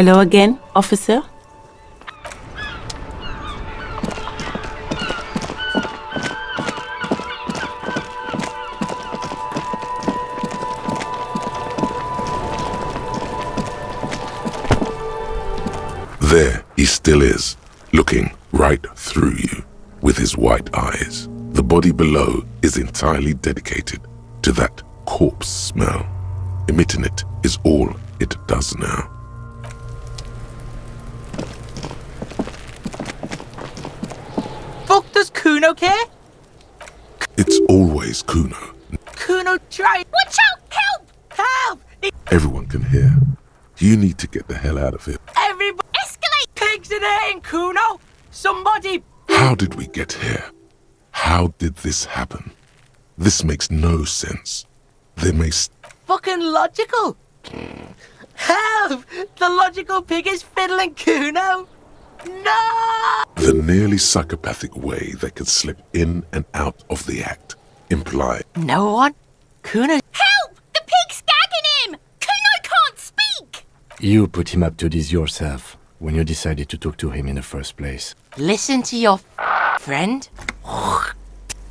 Hello again, officer. There he still is, looking right through you with his white eyes. The body below is entirely dedicated to that corpse smell. Emitting it is all it does now. Fuck does Kuno care? It's always Kuno. Kuno tried. Watch out! Help! Help! Everyone can hear. You need to get the hell out of here. Everybody escalate! Pigs in here in Kuno! Somebody! How did we get here? How did this happen? This makes no sense. They may Fucking logical! Help! The logical pig is fiddling Kuno! No! The nearly psychopathic way they could slip in and out of the act imply No one? Kuno? Help! The pig's gagging him! Kuno can't speak! You put him up to this yourself when you decided to talk to him in the first place. Listen to your friend.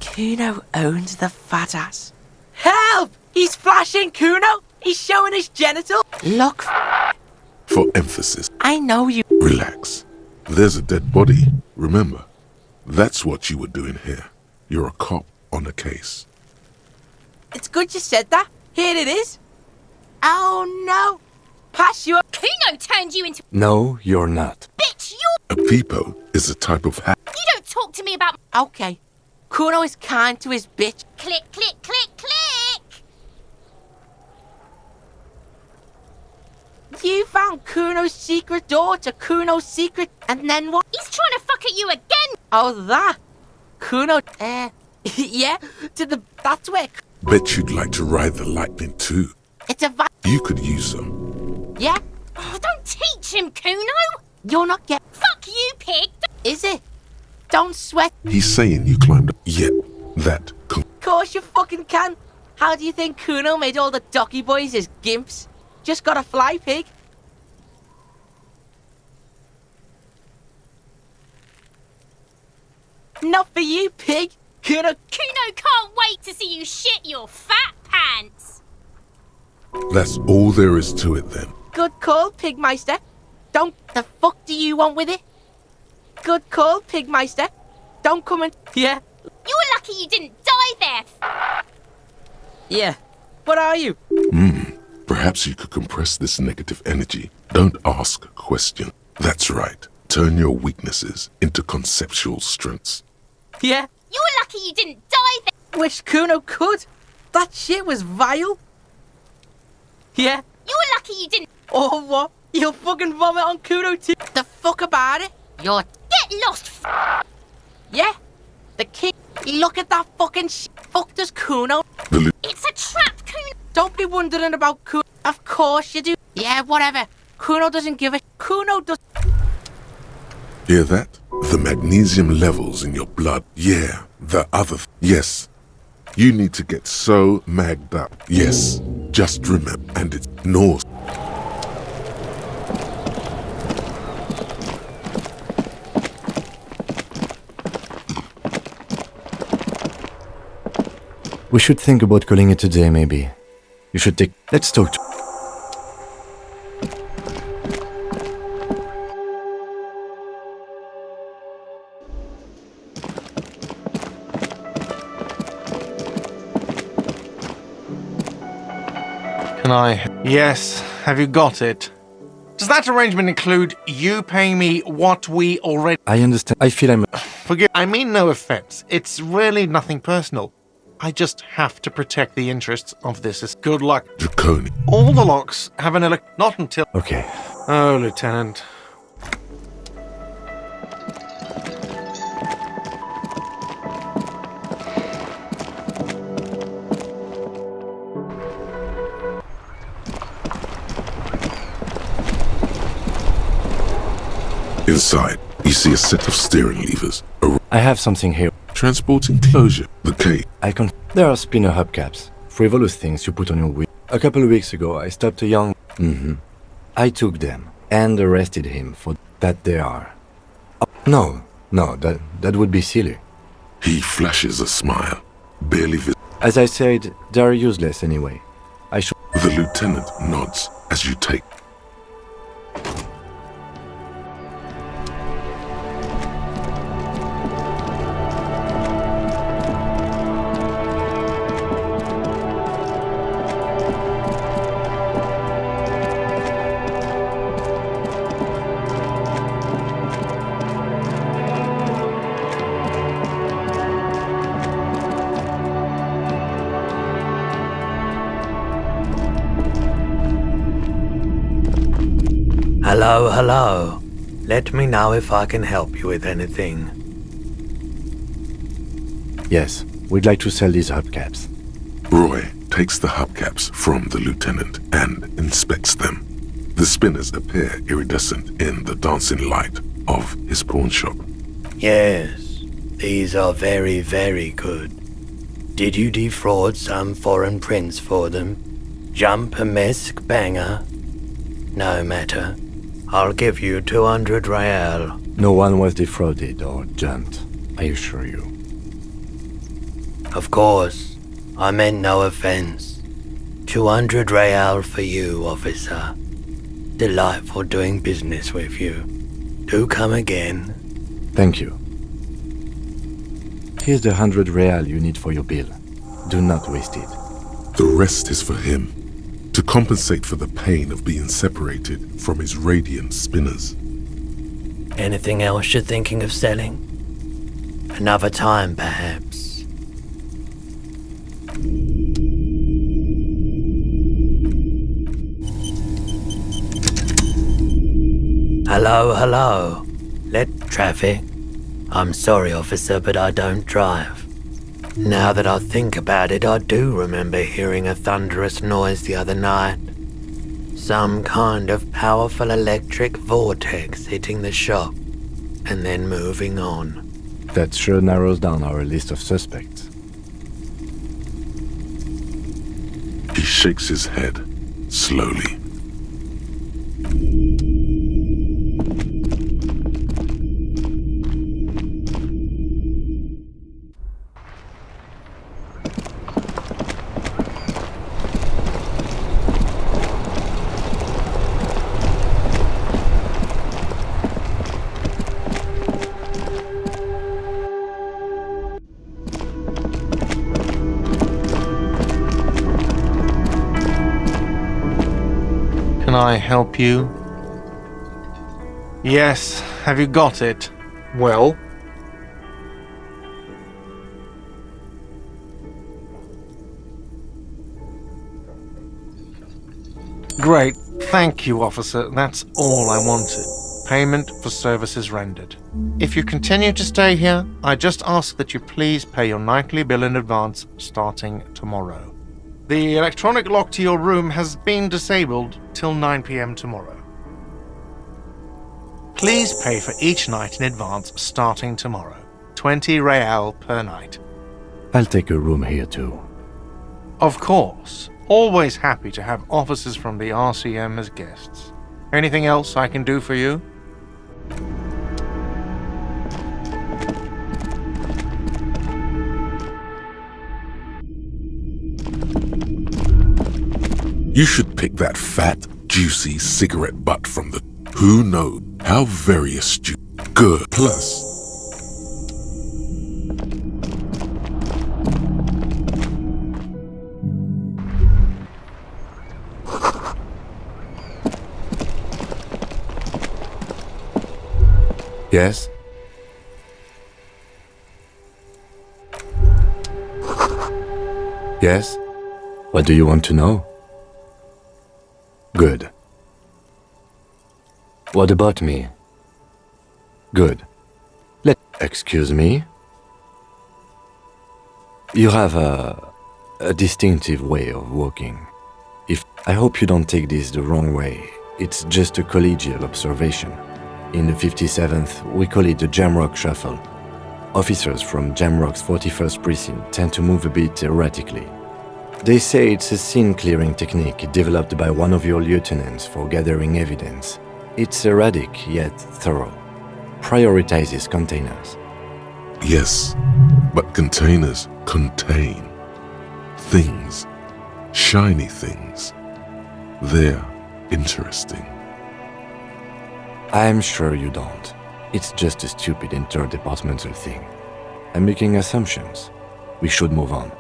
Kuno owns the fat ass. Help! He's flashing Kuno! He's showing his genital! Look, for emphasis. I know you. Relax. There's a dead body. Remember, that's what you were doing here. You're a cop on a case. It's good you said that. Here it is. Oh no! Pass you up. Kuno turned you into... No, you're not. Bitch, you... A peepo is a type of hat. You don't talk to me about... Okay. Kuno is kind to his bitch. Click, click, click, click! You found Kuno's secret door to Kuno's secret, and then what? He's trying to fuck at you again! Oh, that. Kuno, yeah, that's where, Bet you'd like to ride the lightning too. it's a You could use some. yeah, Oh, don't teach him, Kuno! you're not get, Fuck you, pig! is it? Don't sweat, He's saying you climbed up. Yet, that course you fucking can. How do you think Kuno made all the docky boys his gimps? Just got a fly pig. Not for you, pig. Kuno, Kuno can't wait to see you shit your fat pants! That's all there is to it then. good call, Pigmeister. Don't, the fuck do you want with it? Good call, Pigmeister. Don't come and, yeah, You're lucky you didn't die there! yeah. What are you? Perhaps you could compress this negative energy. Don't ask a question. That's right. Turn your weaknesses into conceptual strengths. Yeah, You're lucky you didn't die there! wish Kuno could. That shit was vile. Yeah. You're lucky you didn't... Or what? You'll fucking vomit on Kuno too. The fuck about it? You're... Get lost, Yeah. The king... Look at that fucking shit. Fuck does Kuno... It's a trap, Kuno! Don't be wondering about Kuno. Of course you do. Yeah, whatever. Kuno doesn't give a... Kuno does... Hear that? The magnesium levels in your blood. Yeah, the other... Yes. You need to get so magged up. Yes. Just remember. And it's north. We should think about calling it a day, maybe. You should take... Let's talk to... Can I? Yes. Have you got it? Does that arrangement include you paying me what we already... I understand. I feel I'm... Forgive... I mean no offense. It's really nothing personal. I just have to protect the interests of this. Good luck. Draconic. All the locks have an Not until... Okay. Oh, Lieutenant. Inside, you see a set of steering levers. I have something here. Transport enclosure. The key. I can... There are spinner hubcaps. Frivolous things you put on your wheel. A couple of weeks ago, I stopped a young... I took them. and arrested him for that they are. No, that would be silly. He flashes a smile, barely visible. As I said, they are useless anyway. I should... The lieutenant nods as you take. Hello. Let me know if I can help you with anything. Yes, we'd like to sell these hubcaps. Roy takes the hubcaps from the lieutenant and inspects them. The spinners appear iridescent in the dancing light of his pawn shop. Yes, these are very, very good. Did you defraud some foreign prince for them? Jump-a-mesk banger? No matter. I'll give you 200 real. No one was defrauded or jumped, I assure you. Of course, I meant no offense. 200 real for you, officer. Delightful doing business with you. Do come again. Thank you. Here's the 100 real you need for your bill. Do not waste it. The rest is for him, to compensate for the pain of being separated from his radiant spinners. Anything else you're thinking of selling? Another time, perhaps. Hello. Let traffic. I'm sorry, officer, but I don't drive. Now that I think about it, I do remember hearing a thunderous noise the other night. Some kind of powerful electric vortex hitting the shop, and then moving on. That sure narrows down our list of suspects. He shakes his head, slowly. Can I help you? Yes, have you got it? Well? Great, thank you, officer. That's all I wanted. Payment for services rendered. If you continue to stay here, I just ask that you please pay your nightly bill in advance starting tomorrow. The electronic lock to your room has been disabled till 9 p.m. tomorrow. Please pay for each night in advance starting tomorrow. 20 real per night. I'll take a room here too. Of course. Always happy to have officers from the RCM as guests. Anything else I can do for you? You should pick that fat, juicy cigarette butt from the... Who knows? How very astute. Good. Plus... Yes? Yes? What do you want to know? Good. What about me? Good. Excuse me? You have a distinctive way of walking. I hope you don't take this the wrong way. It's just a collegial observation. In the 57th, we call it the Jamrock Shuffle. Officers from Jamrock's 41st Precinct tend to move a bit erratically. They say it's a scene-clearing technique developed by one of your lieutenants for gathering evidence. It's erratic yet thorough. Prioritizes containers. Yes, but containers contain things, shiny things. They're interesting. I'm sure you don't. It's just a stupid interdepartmental thing. I'm making assumptions. We should move on.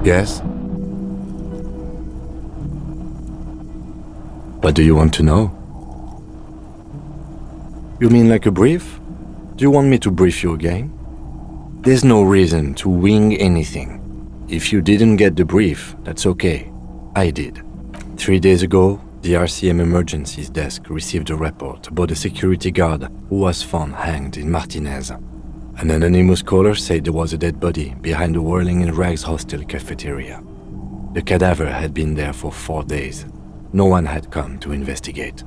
Yes? What do you want to know? You mean like a brief? Do you want me to brief you again? There's no reason to wing anything. If you didn't get the brief, that's okay. I did. 3 days ago, the RCM Emergencies Desk received a report about a security guard who was found hanged in Martinez. An anonymous caller said there was a dead body behind the Whirling in Rags hostel cafeteria. The cadaver had been there for 4 days. No one had come to investigate.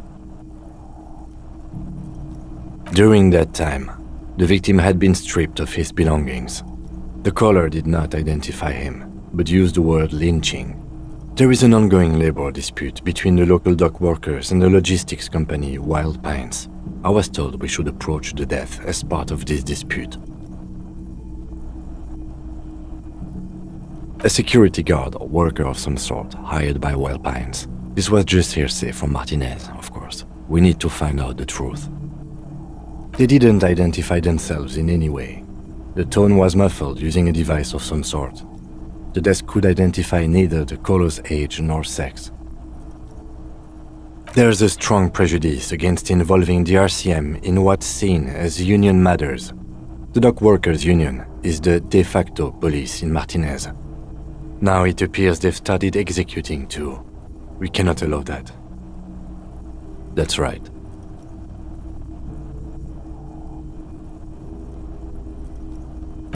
During that time, the victim had been stripped of his belongings. The caller did not identify him, but used the word lynching. There is an ongoing labor dispute between the local dock workers and the logistics company Wild Pines. I was told we should approach the death as part of this dispute. A security guard or worker of some sort, hired by Wild Pines. This was just hearsay from Martinez, of course. We need to find out the truth. They didn't identify themselves in any way. The tone was muffled using a device of some sort. The desk could identify neither the caller's age nor sex. There's a strong prejudice against involving the RCM in what's seen as union matters. The dock workers' union is the de facto police in Martinez. Now it appears they've started executing too. We cannot allow that. That's right.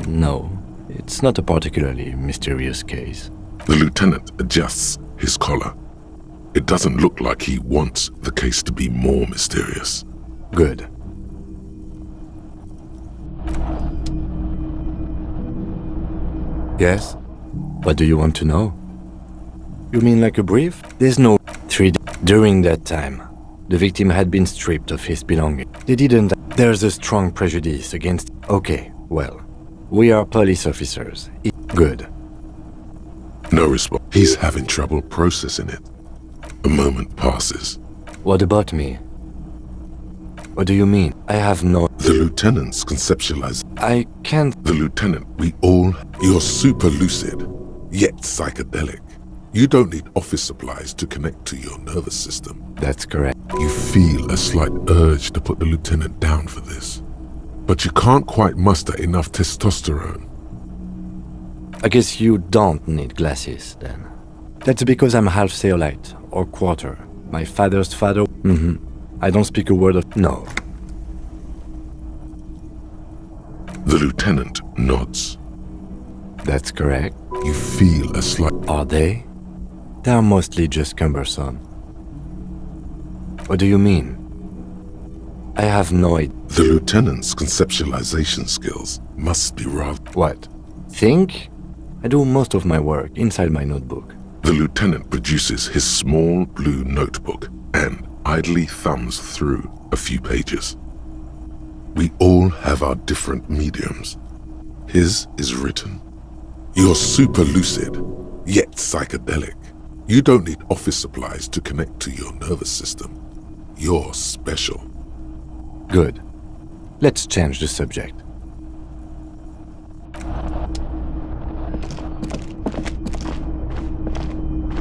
No, it's not a particularly mysterious case. The lieutenant adjusts his collar. It doesn't look like he wants the case to be more mysterious. Good. Yes? What do you want to know? You mean like a brief? There's no 3 days. During that time, the victim had been stripped of his belongings. They didn't. There's a strong prejudice against. Okay, well, we are police officers. Good. No response. He's having trouble processing it. A moment passes. What about me? What do you mean? I have no. The lieutenant's conceptualized. I can't. The lieutenant, you're super lucid, yet psychedelic. You don't need office supplies to connect to your nervous system. That's correct. You feel a slight urge to put the lieutenant down for this, but you can't quite muster enough testosterone. I guess you don't need glasses, then. That's because I'm half Zeolite, or quarter. My father's father. I don't speak a word of. No. The lieutenant nods. That's correct. You feel a slight. Are they? They're mostly just cumbersome. What do you mean? I have no idea. The lieutenant's conceptualization skills must be rather. What? Think? I do most of my work inside my notebook. The lieutenant produces his small blue notebook and idly thumbs through a few pages. We all have our different mediums. His is written. You're super lucid, yet psychedelic. You don't need office supplies to connect to your nervous system. You're special. Good. Let's change the subject.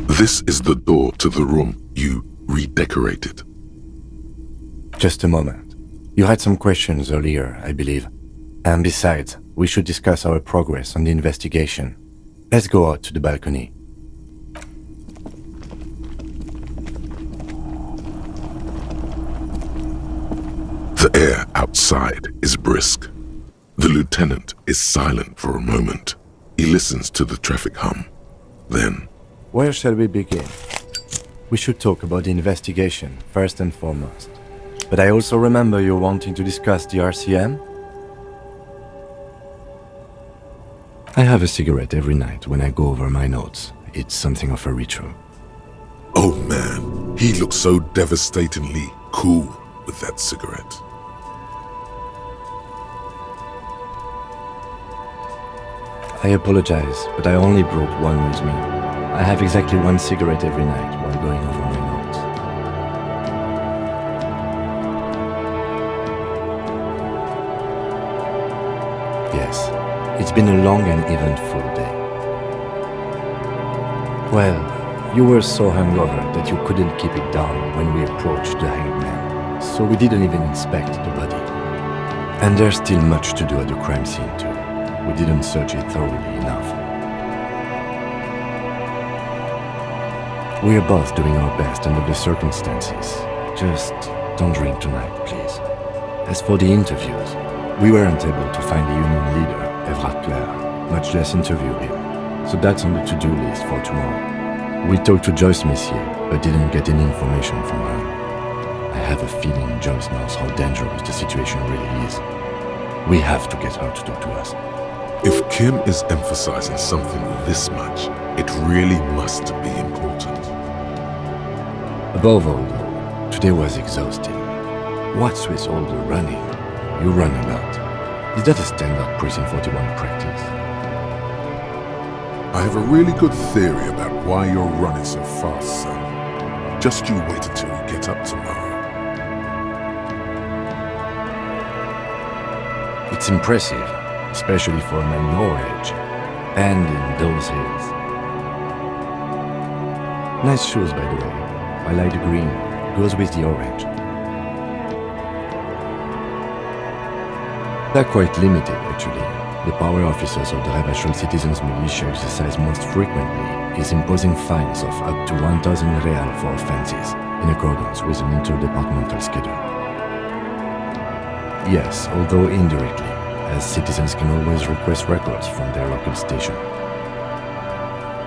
This is the door to the room you redecorated. Just a moment. You had some questions earlier, I believe. And besides, we should discuss our progress on the investigation. Let's go out to the balcony. The air outside is brisk. The lieutenant is silent for a moment. He listens to the traffic hum. Then, Where shall we begin? We should talk about the investigation, first and foremost. But I also remember you wanting to discuss the RCM? I have a cigarette every night when I go over my notes. It's something of a ritual. oh man, he looks so devastatingly cool with that cigarette. I apologize, but I only brought one with me. I have exactly one cigarette every night while going over my notes. Yes, it's been a long and eventful day. Well, you were so hungover that you couldn't keep it down when we approached the hanged man, so we didn't even inspect the body. And there's still much to do at the crime scene too. We didn't search it thoroughly enough. We are both doing our best under the circumstances. Just don't drink tonight, please. As for the interviews, we weren't able to find the union leader, Vahreox, much less interview him. So that's on the to-do list for tomorrow. We talked to Joyce Messier, but didn't get any information from her. I have a feeling Joyce knows how dangerous the situation really is. We have to get her to talk to us. If Kim is emphasizing something this much, it really must be important. Above all, though, today was exhausting. What's with all the running? You run a lot. Is that a standard Prison 41 practice? I have a really good theory about why you're running so fast, son. Just you wait until we get up tomorrow. It's impressive, especially for a man your age, and in those hills. Nice shoes, by the way. I like the green. Goes with the orange. They're quite limited, actually. The power officers of the Ravachol Citizens Militia exercise most frequently is imposing fines of up to 1,000 real for offenses, in accordance with an interdepartmental schedule. Yes, although indirectly, as citizens can always request records from their local station.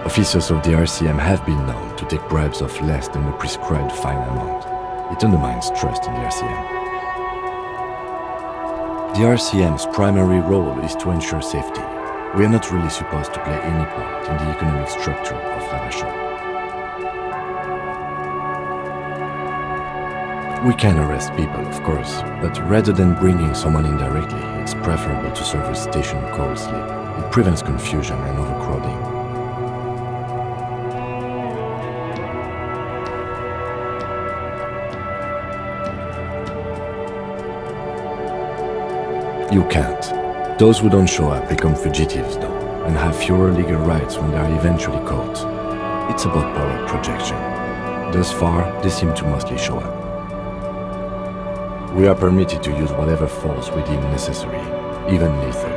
Officers of the RCM have been known to take bribes of less than the prescribed fine amount. It undermines trust in the RCM. The RCM's primary role is to ensure safety. We are not really supposed to play any part in the economic structure of Ravachol. We can arrest people, of course, but rather than bringing someone in directly, it's preferable to serve a station cold sleep. It prevents confusion and overcrowding. You can't. Those who don't show up become fugitives, though, and have fewer legal rights when they are eventually caught. It's about power projection. Thus far, they seem to mostly show up. We are permitted to use whatever force we deem necessary, even lethal.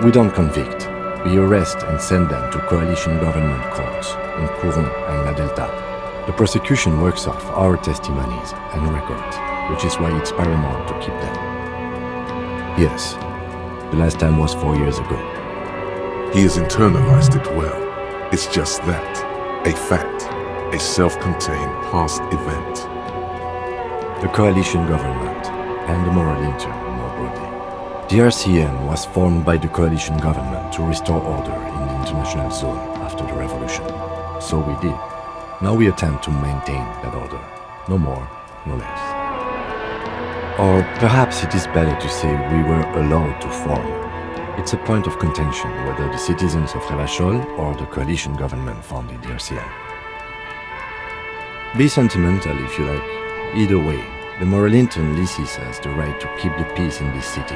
We don't convict. We arrest and send them to coalition government courts in Couron and La Delta. The prosecution works off our testimonies and records, which is why it's paramount to keep them. Yes, the last time was 4 years ago. He has internalized it well. It's just that, a fact, a self-contained past event. The coalition government and the moral intern, more broadly. The RCM was formed by the coalition government to restore order in the international zone after the revolution. So we did. Now we attempt to maintain that order. No more, no less. Or perhaps it is better to say we were allowed to form. It's a point of contention whether the citizens of Ravachol or the coalition government founded the RCM. Be sentimental if you like. Either way, the Moralington leases us the right to keep the peace in this city,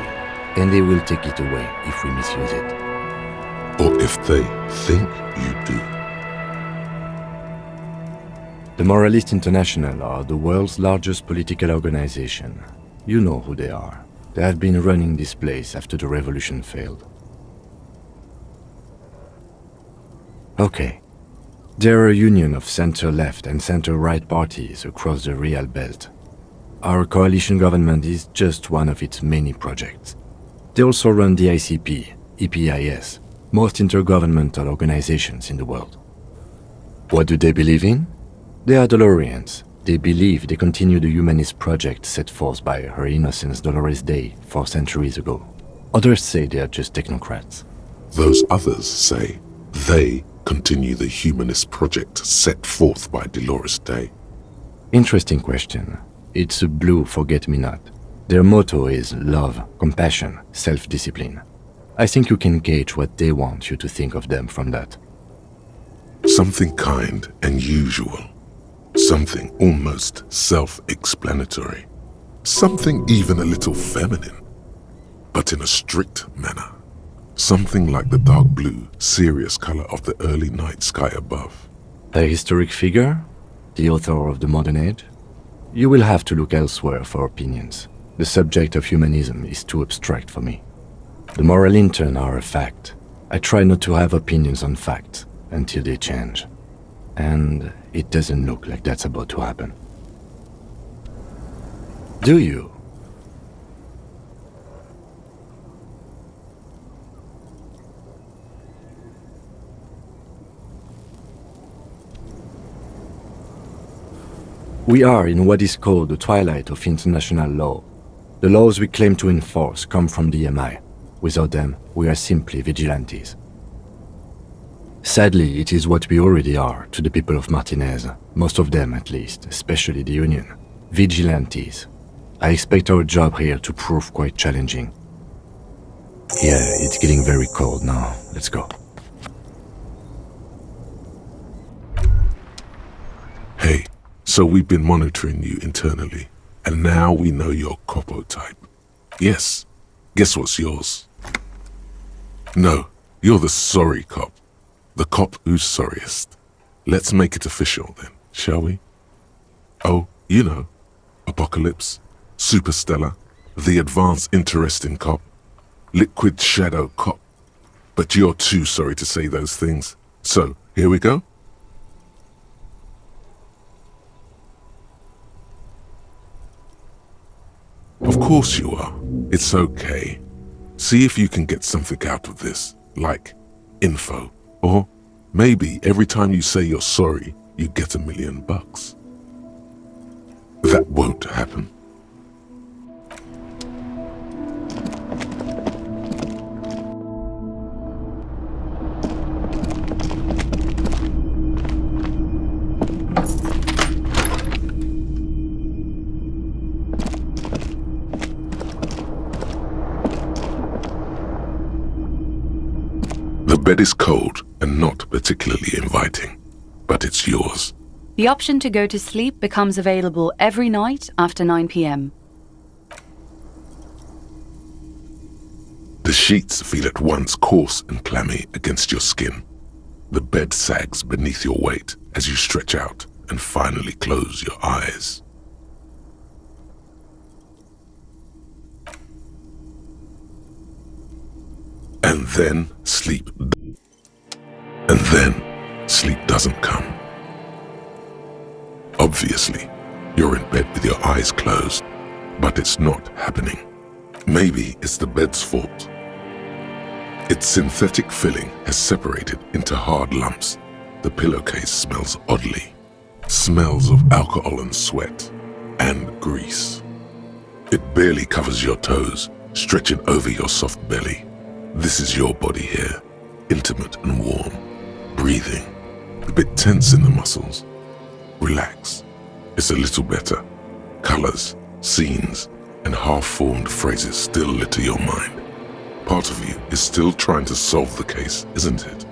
and they will take it away if we misuse it. Or if they think you do. The Moralist International are the world's largest political organization. You know who they are. They have been running this place after the revolution failed. Okay. They're a union of center-left and center-right parties across the Real Belt. Our coalition government is just one of its many projects. They also run the ICP, EPIS, most intergovernmental organizations in the world. What do they believe in? They are Dolorians. They believe they continue the humanist project set forth by Her Innocence Dolores Day 4 centuries ago. Others say they are just technocrats. Those others say they continue the humanist project set forth by Dolores Day. Interesting question. It's a blue forget-me-not. Their motto is love, compassion, self-discipline. I think you can gauge what they want you to think of them from that. Something kind and usual. Something almost self-explanatory. Something even a little feminine, but in a strict manner. Something like the dark blue, serious color of the early night sky above. A historic figure? The author of the modern age? You will have to look elsewhere for opinions. The subject of humanism is too abstract for me. The Moralington are a fact. I try not to have opinions on facts until they change. And it doesn't look like that's about to happen. Do you? We are in what is called the twilight of international law. The laws we claim to enforce come from the MI. Without them, we are simply vigilantes. Sadly, it is what we already are to the people of Martinez, most of them at least, especially the Union. Vigilantes. I expect our job here to prove quite challenging. Yeah, it's getting very cold now. Let's go. Hey, so we've been monitoring you internally, and now we know your Copo type. Yes, guess what's yours? No, you're the sorry cop. The cop who's sorriest. Let's make it official then, shall we? Oh, you know, Apocalypse, Superstellar, the advanced interesting cop, liquid shadow cop. But you're too sorry to say those things. So, here we go. Of course you are. It's okay. See if you can get something out of this, like info. Or maybe every time you say you're sorry, you get $1 million. That won't happen. The bed is cold and not particularly inviting, but it's yours. The option to go to sleep becomes available every night after 9 p.m. The sheets feel at once coarse and clammy against your skin. The bed sags beneath your weight as you stretch out and finally close your eyes. And then sleep doesn't come. Obviously, you're in bed with your eyes closed, but it's not happening. Maybe it's the bed's fault. Its synthetic filling has separated into hard lumps. The pillowcase smells oddly. Smells of alcohol and sweat and grease. It barely covers your toes, stretching over your soft belly. This is your body here, intimate and warm, breathing, a bit tense in the muscles. Relax. It's a little better. Colors, scenes, and half-formed phrases still litter your mind. Part of you is still trying to solve the case, isn't it?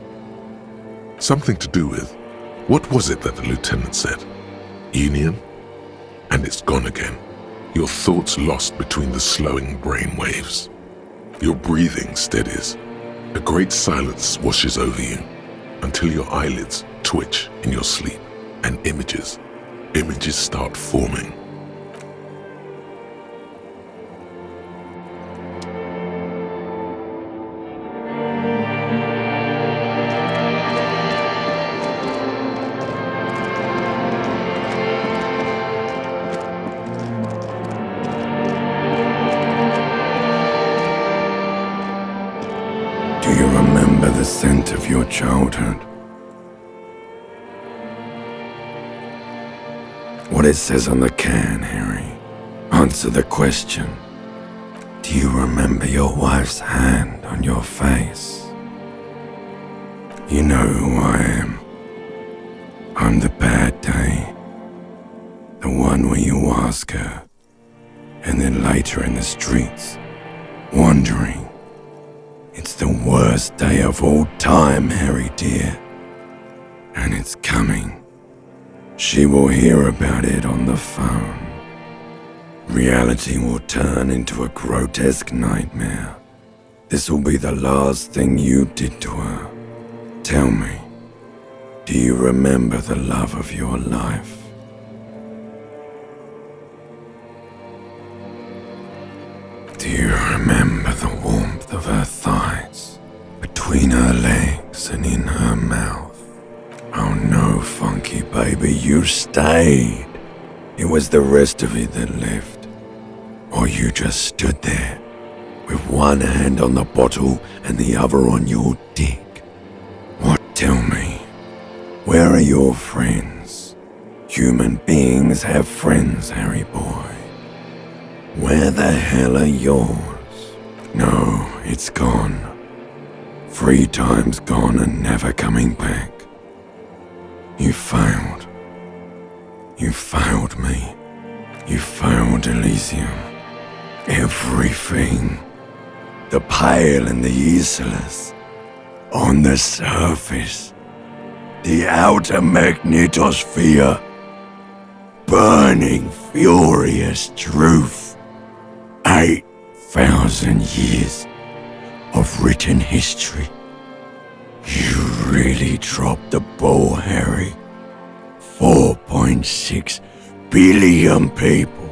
Something to do with, what was it that the lieutenant said? Union, and it's gone again. Your thoughts lost between the slowing brain waves. Your breathing steadies. A great silence washes over you until your eyelids twitch in your sleep and images start forming. Do you remember the scent of your childhood? What it says on the can, Harry. Answer the question. Do you remember your wife's hand on your face? You know who I am. I'm the bad day. The one where you ask her, and then later in the streets, wandering. It's the worst day of all time, Harry dear. And it's coming. She will hear about it on the phone. Reality will turn into a grotesque nightmare. This will be the last thing you did to her. Tell me, do you remember the love of your life? Do you remember the warmth of her thighs, between her legs and in her mouth? Oh no, funky baby, you stayed. It was the rest of it that left. Or you just stood there, with one hand on the bottle and the other on your dick. What, tell me, where are your friends? Human beings have friends, Harry boy. Where the hell are yours? No, it's gone. 3 times gone and never coming back. You failed. You failed me. You failed Elysium. Everything. The pale and the useless. On the surface. The outer magnetosphere. Burning, furious truth. 8,000 years of written history. You really dropped the ball, Harry. 4.6 billion people.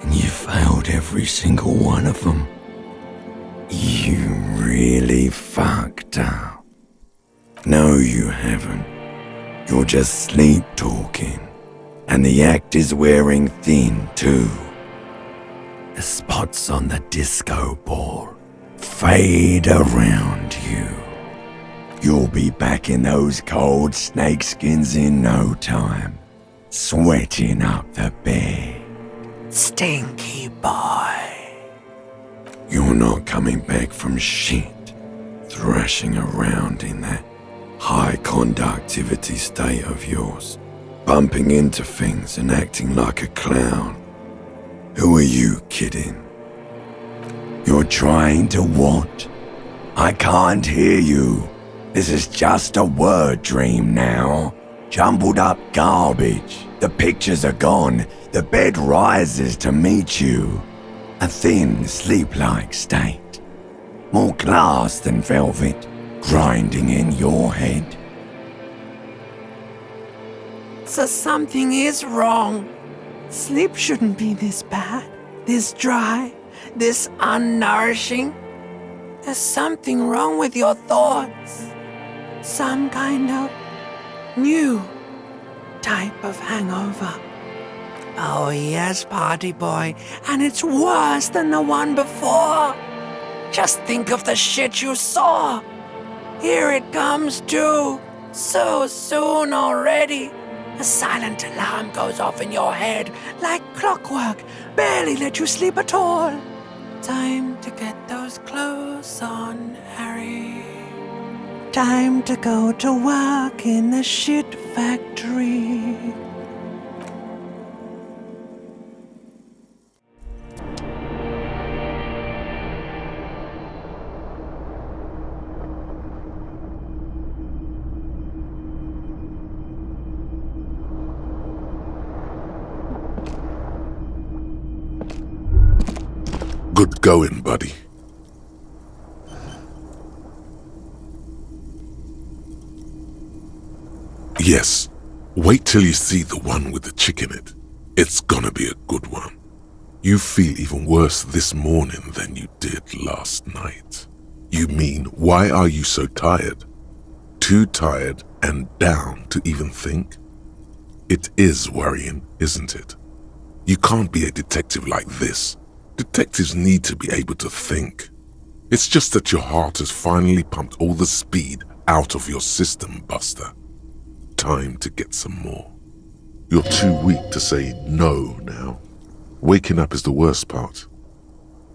And you failed every single one of them. You really fucked up. No, you haven't. You're just sleep talking. And the act is wearing thin, too. The spots on the disco ball fade around you. You'll be back in those cold snakeskins in no time, sweating up the bed. Stinky boy. You're not coming back from shit, thrashing around in that high conductivity state of yours, bumping into things and acting like a clown. Who are you kidding? You're trying to what? I can't hear you. This is just a word dream now. Jumbled up garbage. The pictures are gone. The bed rises to meet you. A thin, sleep-like state. More glass than velvet, grinding in your head. So something is wrong. Sleep shouldn't be this bad, this dry, this unnourishing. There's something wrong with your thoughts. Some kind of new type of hangover. Oh yes, party boy, and it's worse than the one before. Just think of the shit you saw. Here it comes too, so soon already. A silent alarm goes off in your head like clockwork, barely let you sleep at all. Time to get those clothes on, Harry. Time to go to work in the shit factory. Get going, buddy. Yes, wait till you see the one with the chick in it. It's gonna be a good one. You feel even worse this morning than you did last night. You mean, why are you so tired? Too tired and down to even think? It is worrying, isn't it? You can't be a detective like this. Detectives need to be able to think. It's just that your heart has finally pumped all the speed out of your system, Buster. Time to get some more. You're too weak to say no now. Waking up is the worst part.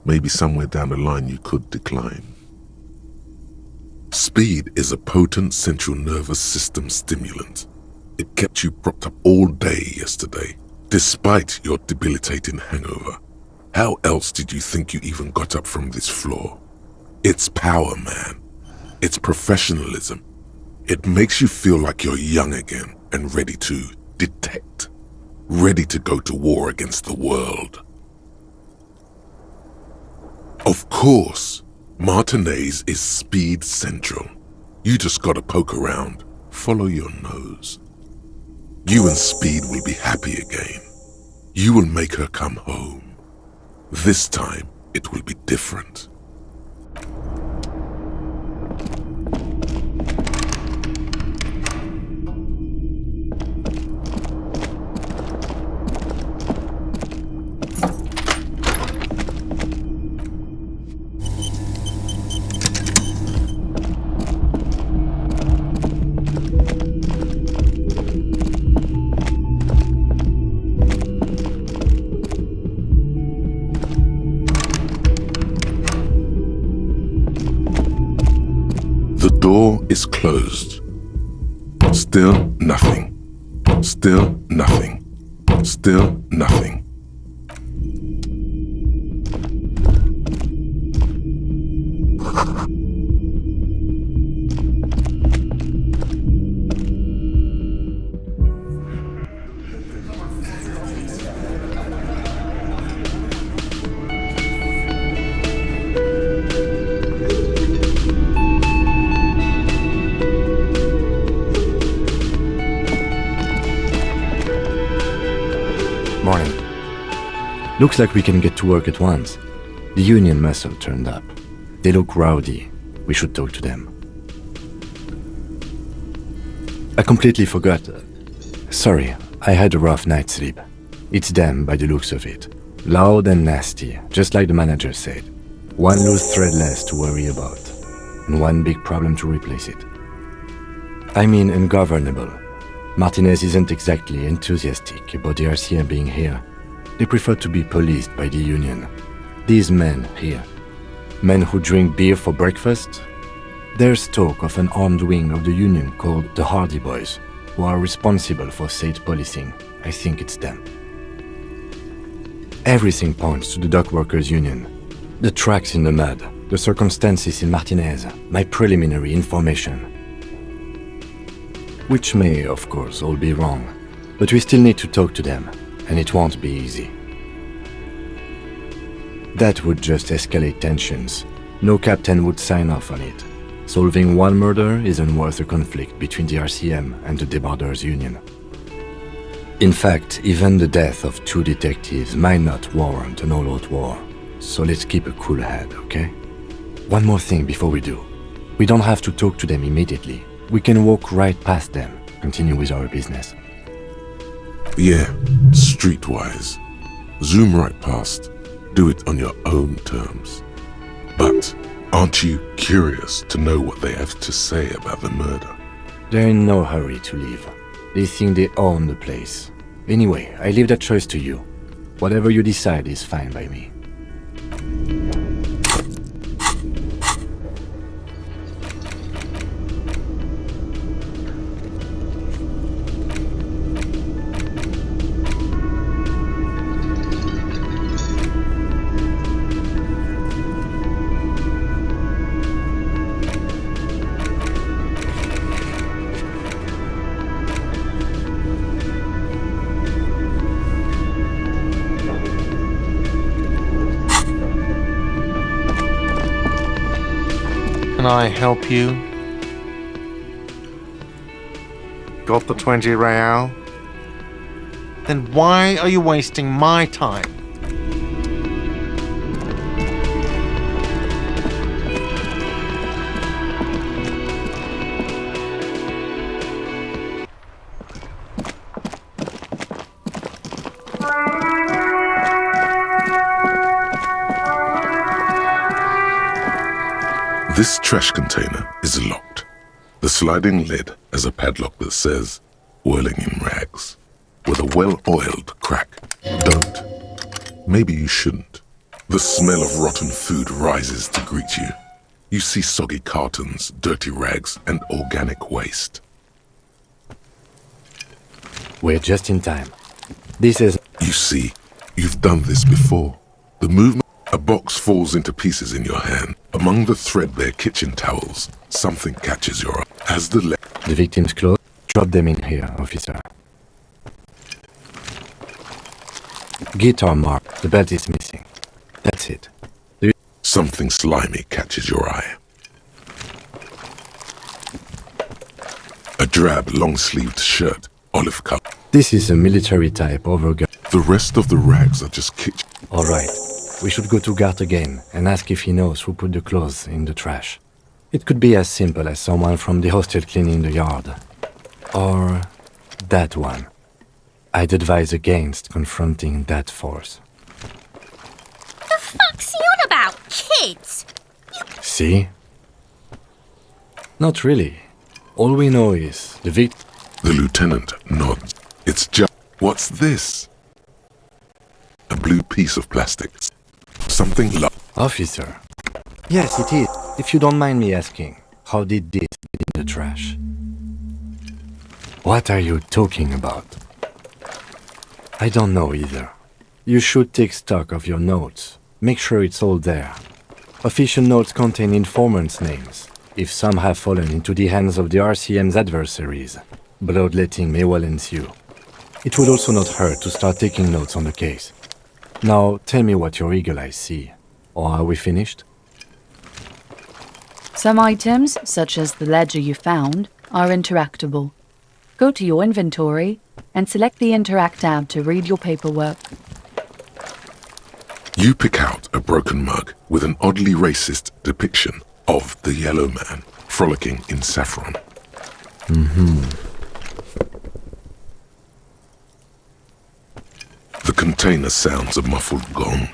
Maybe somewhere down the line you could decline. Speed is a potent central nervous system stimulant. It kept you propped up all day yesterday, despite your debilitating hangover. How else did you think you even got up from this floor? It's power, man. It's professionalism. It makes you feel like you're young again and ready to detect. Ready to go to war against the world. Of course, Martinez is speed central. You just gotta poke around, follow your nose. You and Speed will be happy again. You will make her come home. This time, it will be different. The door is closed. Still nothing. Still nothing. Still nothing. Morning. Looks like we can get to work at once. The Union muscle turned up. They look rowdy. We should talk to them. I completely forgot. Sorry, I had a rough night's sleep. It's them by the looks of it. Loud and nasty, just like the manager said. One loose thread less to worry about. And one big problem to replace it. I mean ungovernable. Martinez isn't exactly enthusiastic about the RCM being here. They prefer to be policed by the Union. These men here, men who drink beer for breakfast, there's talk of an armed wing of the Union called the Hardy Boys, who are responsible for state policing. I think it's them. Everything points to the Dock Workers Union. The tracks in the mud, the circumstances in Martinez, my preliminary information. Which may, of course, all be wrong, but we still need to talk to them, and it won't be easy. That would just escalate tensions. No captain would sign off on it. Solving one murder isn't worth a conflict between the RCM and the Debarders Union. In fact, even the death of 2 detectives might not warrant an all-out war, so let's keep a cool head, okay? One more thing before we do. We don't have to talk to them immediately. We can walk right past them, continue with our business. Yeah, streetwise. Zoom right past. Do it on your own terms. But aren't you curious to know what they have to say about the murder? They're in no hurry to leave. They think they own the place. Anyway, I leave that choice to you. Whatever you decide is fine by me. Can I help you? Got the 20 real? Then why are you wasting my time? This trash container is locked. The sliding lid has a padlock that says, "Whirling in rags," with a well-oiled crack. Don't. Maybe you shouldn't. The smell of rotten food rises to greet you. You see soggy cartons, dirty rags, and organic waste. We're just in time. This is... You see, you've done this before. The movement... A box falls into pieces in your hand. Among the threadbare kitchen towels, something catches your eye. As the The victim's clothes? Drop them in here, officer. Guitar mark. The belt is missing. That's it. Something slimy catches your eye. A drab, long-sleeved shirt, olive color. This is a military type overgun. The rest of the rags are just kitchen. All right. We should go to Gart again and ask if he knows who put the clothes in the trash. It could be as simple as someone from the hostel cleaning the yard. Or that one. I'd advise against confronting that force. The fuck's he on about, kids? See? Not really. All we know is the The lieutenant nods. It's just... What's this? A blue piece of plastic. Something Officer. Yes, it is. If you don't mind me asking, how did this get in the trash? What are you talking about? I don't know either. You should take stock of your notes. Make sure it's all there. Official notes contain informants' names. If some have fallen into the hands of the RCM's adversaries, bloodletting may well ensue. It would also not hurt to start taking notes on the case. Now, tell me what your eagle eyes see. Or are we finished? Some items, such as the ledger you found, are interactable. Go to your inventory and select the Interact tab to read your paperwork. You pick out a broken mug with an oddly racist depiction of the yellow man frolicking in saffron. The container sounds a muffled gong.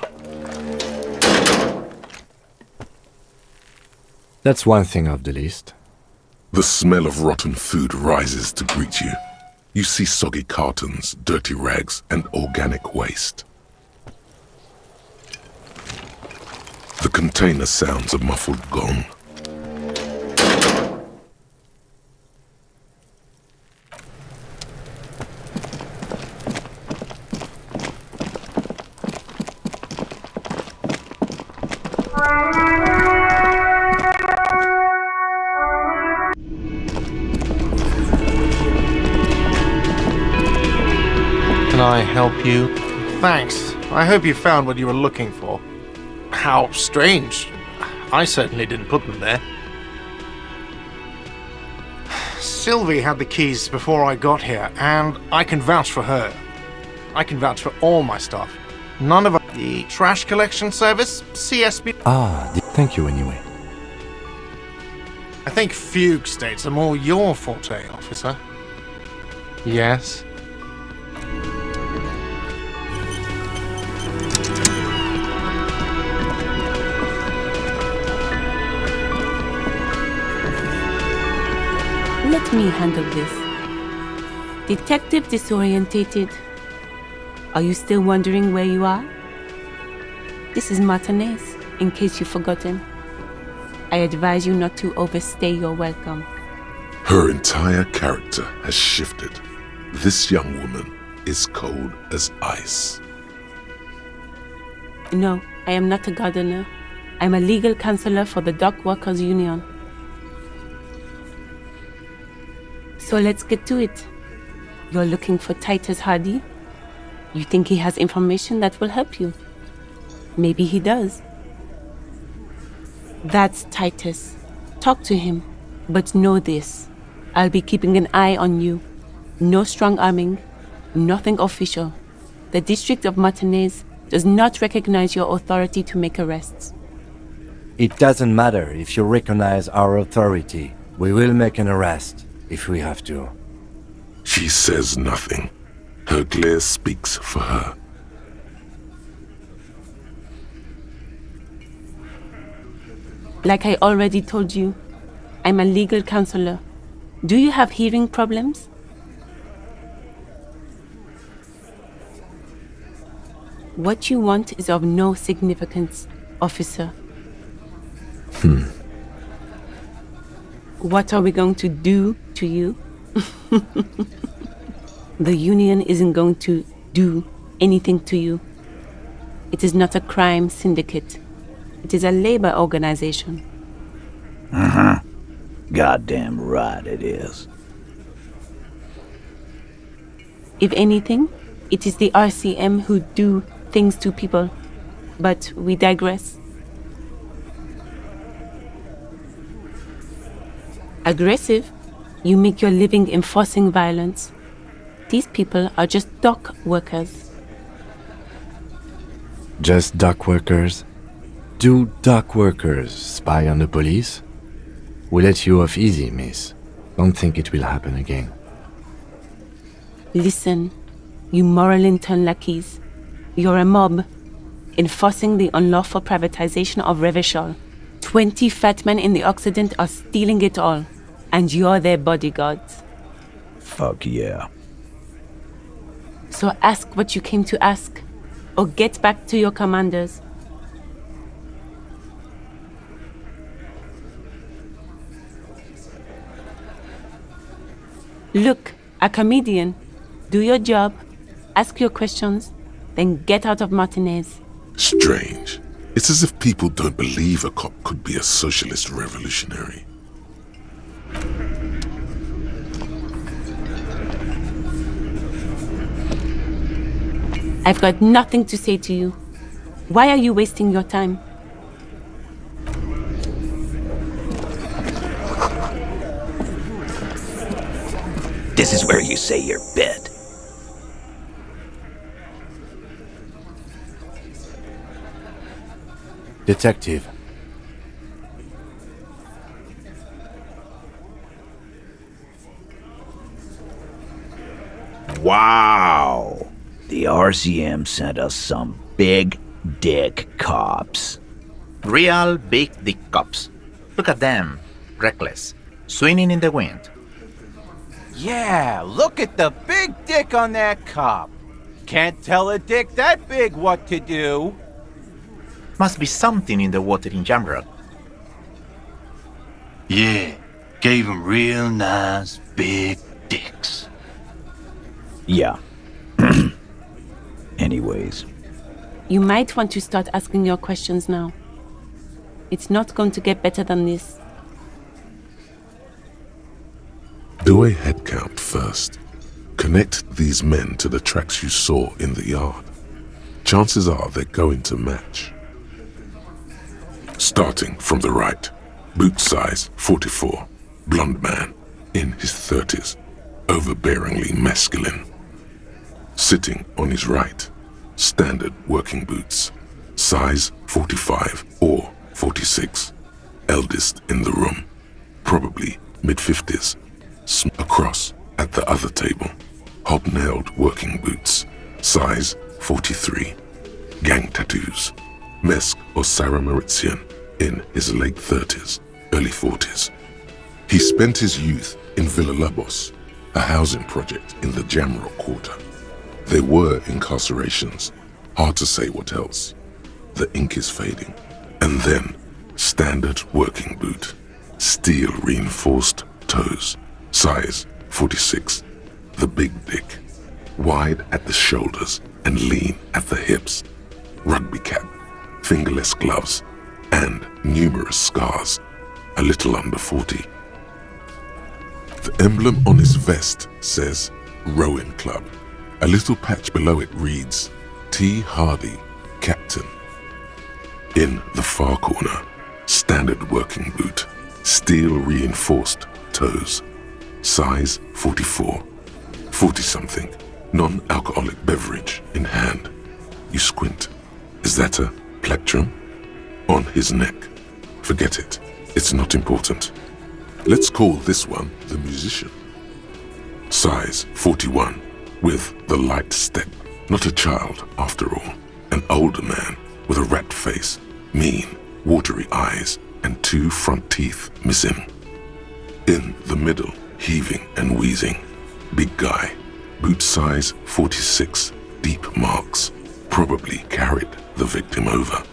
That's one thing off the list. The smell of rotten food rises to greet you. You see soggy cartons, dirty rags, and organic waste. The container sounds a muffled gong. Can I help you? Thanks. I hope you found what you were looking for. How strange. I certainly didn't put them there. Sylvie had the keys before I got here, and I can vouch for her. I can vouch for all my stuff. None of the trash collection service, CSB. Thank you anyway. I think fugue states are more your forte, officer. Yes? Let me handle this. Detective disorientated. Are you still wondering where you are? This is Martinez, in case you've forgotten. I advise you not to overstay your welcome. Her entire character has shifted. This young woman is cold as ice. No, I am not a gardener. I'm a legal counselor for the Dock Workers Union. So let's get to it. You're looking for Titus Hardy? You think he has information that will help you? Maybe he does. That's Titus. Talk to him, but know this. I'll be keeping an eye on you. No strong arming, nothing official. The District of Martinez does not recognize your authority to make arrests. It doesn't matter if you recognize our authority. We will make an arrest, if we have to. She says nothing. Her glare speaks for her. Like I already told you, I'm a legal counselor. Do you have hearing problems? What you want is of no significance, officer. What are we going to do to you? The union isn't going to do anything to you. It is not a crime syndicate. It is a labor organization. Goddamn right it is. If anything, it is the RCM who do things to people. But we digress. Aggressive, you make your living enforcing violence. These people are just dock workers. Just dock workers? Do dock workers spy on the police? We let you off easy, miss. Don't think it will happen again. Listen, you moral intern lackeys. You're a mob, enforcing the unlawful privatization of Revachol. 20 fat men in the Occident are stealing it all, and you're their bodyguards. Fuck yeah. So ask what you came to ask, or get back to your commanders. Look, a comedian. Do your job, ask your questions, then get out of Martinez. Strange. It's as if people don't believe a cop could be a socialist revolutionary. I've got nothing to say to you. Why are you wasting your time? This is where you say your bit. Detective. Wow. The RCM sent us some big dick cops. Real big dick cops. Look at them. Reckless. Swinging in the wind. Yeah, look at the big dick on that cop. Can't tell a dick that big what to do. Must be something in the water in Jamrock. Yeah, gave them real nice big dicks. Yeah. Anyways. You might want to start asking your questions now. It's not going to get better than this. Do a head count first. Connect these men to the tracks you saw in the yard. Chances are they're going to match. Starting from the right, boot size 44, blonde man, in his 30s, overbearingly masculine. Sitting on his right, standard working boots, size 45 or 46, eldest in the room, probably mid-50s. Across at the other table, hobnailed working boots, size 43, gang tattoos, Mesk or Sarah Mauritian, in his late 30s, early 40s. He spent his youth in Villa Labos, a housing project in the Jamrock quarter. There were incarcerations, hard to say what else. The ink is fading. And then, standard working boot, steel reinforced toes, size 46, the big dick, wide at the shoulders and lean at the hips, rugby cap, fingerless gloves, and numerous scars, a little under 40. The emblem on his vest says Rowing Club. A little patch below it reads T. Hardy, Captain. In the far corner, standard working boot, Steel reinforced toes. Size 44. 40-something. Non-alcoholic beverage in hand. You squint. Is that a plectrum? On his neck. Forget it. It's not important. Let's call this one the musician. Size 41. With the light step. Not a child, after all. An older man with a rat face, mean, watery eyes, and 2 front teeth missing. In the middle, heaving and wheezing. Big guy. Boot size 46. Deep marks. Probably carried the victim over.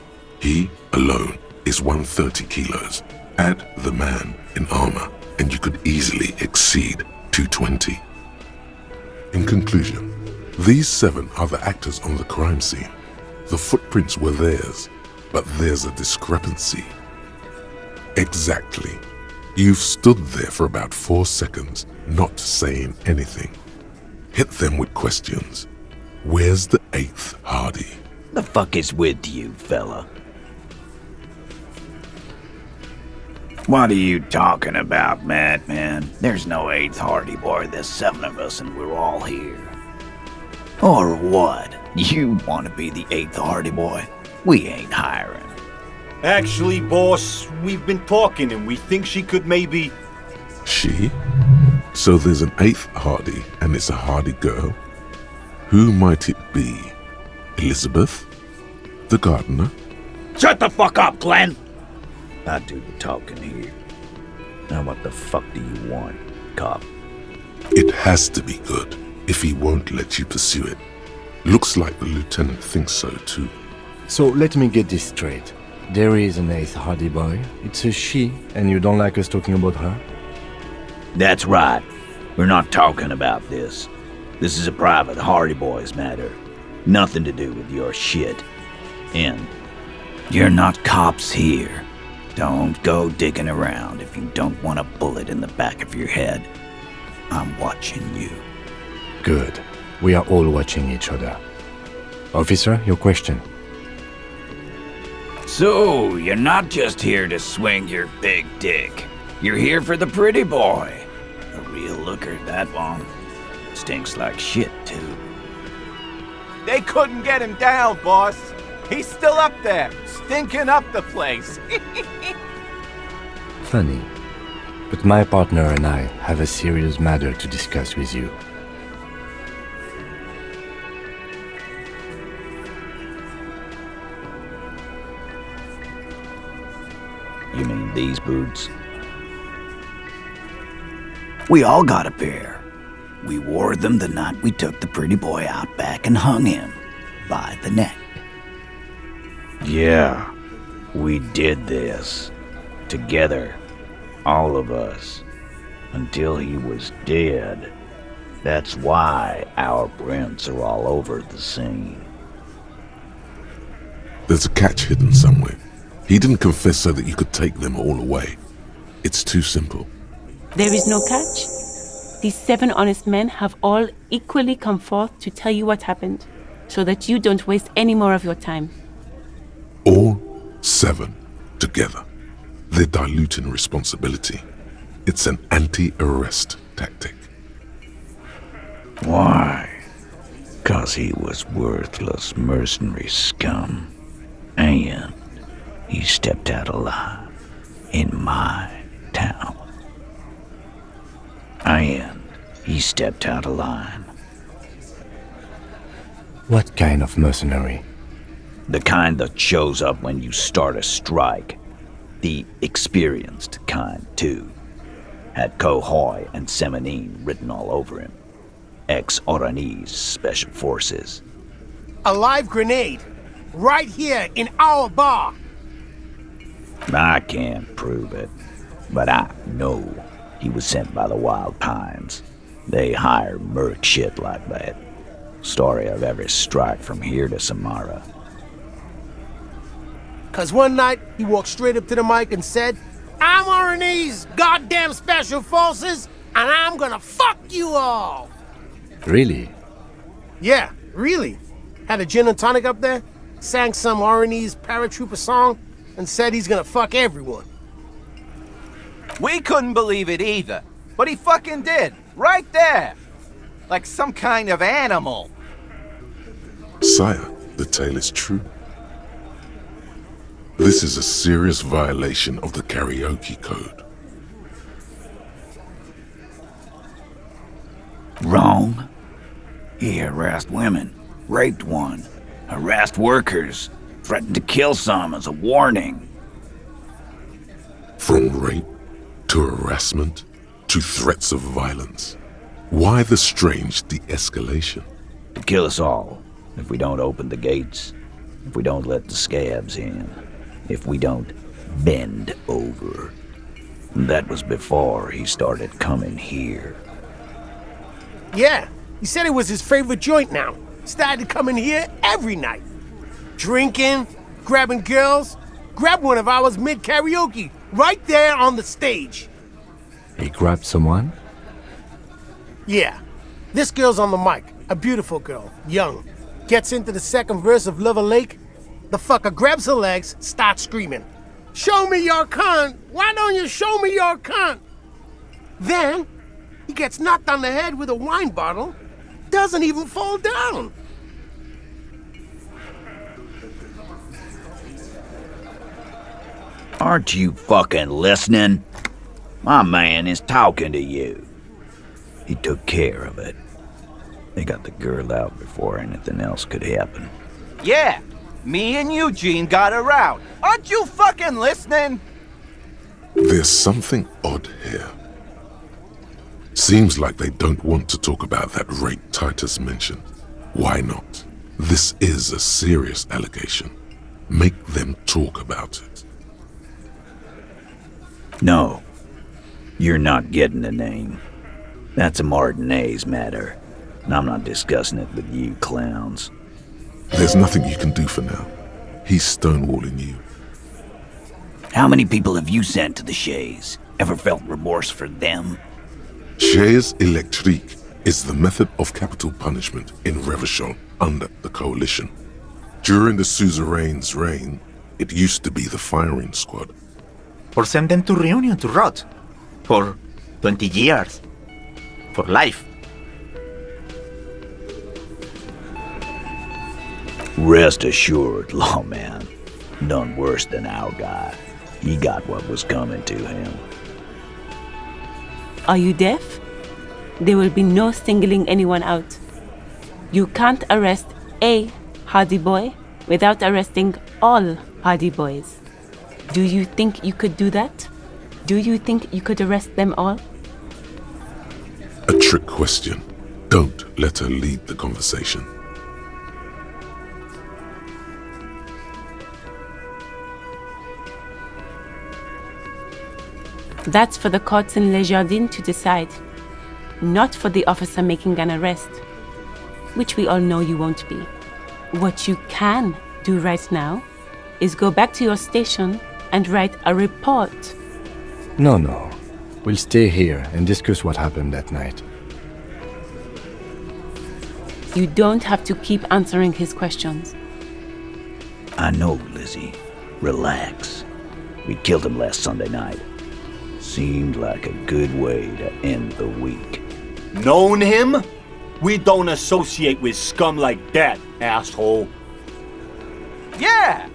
He, alone, is 130 kilos. Add the man in armor, and you could easily exceed 220. In conclusion, these 7 are the actors on the crime scene. The footprints were theirs, but there's a discrepancy. Exactly. You've stood there for about 4 seconds, not saying anything. Hit them with questions. Where's the 8th Hardy? The fuck is with you, fella? What are you talking about, madman? There's no 8th Hardy Boy. There's 7 of us and we're all here. Or what? You want to be the 8th Hardy Boy? We ain't hiring. Actually, boss, we've been talking and we think she could maybe... She? So there's an 8th Hardy and it's a Hardy girl? Who might it be? Elizabeth? The gardener? Shut the fuck up, Glenn! I do the talking here. Now what the fuck do you want, cop? It has to be good, if he won't let you pursue it. Looks like the lieutenant thinks so too. So let me get this straight. There is an 8th Hardy Boy. It's a she, and you don't like us talking about her? That's right. We're not talking about this. This is a private Hardy Boys matter. Nothing to do with your shit. And you're not cops here. Don't go digging around if you don't want a bullet in the back of your head. I'm watching you. Good. We are all watching each other. Officer, your question. So, you're not just here to swing your big dick. You're here for the pretty boy. A real looker, that one. Stinks like shit, too. They couldn't get him down, boss. He's still up there, stinking up the place. Funny. But my partner and I have a serious matter to discuss with you. You mean these boots? We all got a pair. We wore them the night we took the pretty boy out back and hung him by the neck. Yeah, we did this. Together. All of us. Until he was dead. That's why our prints are all over the scene. There's a catch hidden somewhere. He didn't confess so that you could take them all away. It's too simple. There is no catch. These 7 honest men have all equally come forth to tell you what happened, so that you don't waste any more of your time. All 7 together. They're diluting responsibility. It's an anti-arrest tactic. Why? 'Cause he was worthless mercenary scum. And he stepped out alive in my town. And he stepped out of line. What kind of mercenary? The kind that shows up when you start a strike. The experienced kind, too. Had Cohoy and Semenine written all over him. Ex-Oranese Special Forces. A live grenade! Right here in our bar! I can't prove it, but I know he was sent by the Wild Pines. They hire merc shit like that. Story of every strike from here to Samara. 'Cause one night, he walked straight up to the mic and said, I'm Oranese goddamn Special Forces, and I'm gonna fuck you all! Really? Yeah, really. Had a gin and tonic up there, sang some Oranese paratrooper song, and said he's gonna fuck everyone. We couldn't believe it either, but he fucking did, right there. Like some kind of animal. Sire, the tale is true. This is a serious violation of the karaoke code. Wrong. He harassed women, raped one, harassed workers, threatened to kill some as a warning. From rape to harassment to threats of violence. Why the strange de-escalation? To kill us all, if we don't open the gates, if we don't let the scabs in, if we don't bend over. That was before he started coming here. Yeah, he said it was his favorite joint now. Started coming here every night. Drinking, grabbing girls. Grabbed one of ours mid-karaoke, right there on the stage. He grabbed someone? Yeah, this girl's on the mic. A beautiful girl, young. Gets into the second verse of Lover Lake. The fucker grabs her legs, starts screaming. Show me your cunt! Why don't you show me your cunt? Then, he gets knocked on the head with a wine bottle. Doesn't even fall down. Aren't you fucking listening? My man is talking to you. He took care of it. They got the girl out before anything else could happen. Yeah, me and Eugene got her out. Aren't you fucking listening? There's something odd here. Seems like they don't want to talk about that rape Titus mentioned. Why not? This is a serious allegation. Make them talk about it. No, you're not getting the name. That's a Martinez matter, and I'm not discussing it with you clowns. There's nothing you can do for now. He's stonewalling you. How many people have you sent to the Shays? Ever felt remorse for them? Chaise électrique is the method of capital punishment in Revachol under the Coalition. During the suzerain's reign, it used to be the firing squad. Or send them to Reunion to rot. For 20 years. For life. Rest assured, lawman. None worse than our guy. He got what was coming to him. Are you deaf? There will be no singling anyone out. You can't arrest a Hardy Boy without arresting all Hardy Boys. Do you think you could do that? Do you think you could arrest them all? A trick question. Don't let her lead the conversation. That's for the courts in Les Jardins to decide, not for the officer making an arrest, which we all know you won't be. What you can do right now is go back to your station and write a report. No. We'll stay here and discuss what happened that night. You don't have to keep answering his questions. I know, Lizzie. Relax. We killed him last Sunday night. Seemed like a good way to end the week. Known him? We don't associate with scum like that, asshole. Yeah!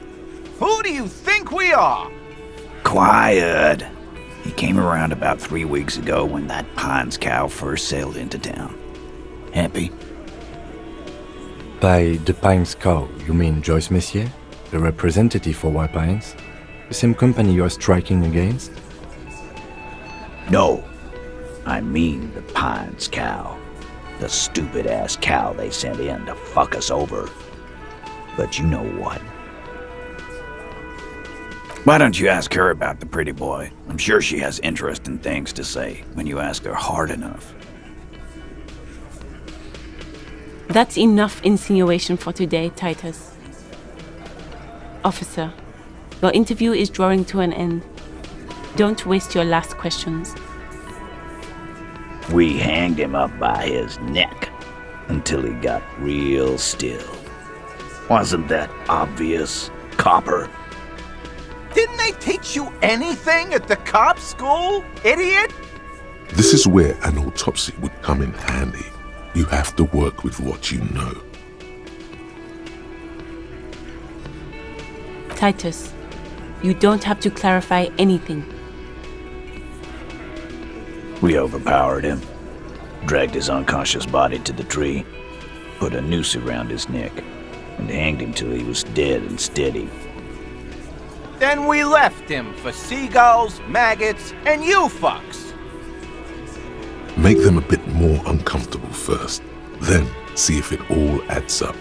Who do you think we are? Quiet. He came around about 3 weeks ago when that Pines cow first sailed into town. Happy? By the Pines cow, you mean Joyce Messier? The representative for White Pines? The same company you're striking against? No. I mean the Pines cow. The stupid-ass cow they sent in to fuck us over. But you know what? Why don't you ask her about the pretty boy? I'm sure she has interesting things to say when you ask her hard enough. That's enough insinuation for today, Titus. Officer, your interview is drawing to an end. Don't waste your last questions. We hanged him up by his neck until he got real still. Wasn't that obvious, copper? Didn't they teach you anything at the cop school? school, idiot? This is where an autopsy would come in handy. You have to work with what you know. Titus, you don't have to clarify anything. We overpowered him, dragged his unconscious body to the tree, put a noose around his neck, and hanged him till he was dead and steady. Then we left him for seagulls, maggots, and you fucks. Make them a bit more uncomfortable first, then see if it all adds up.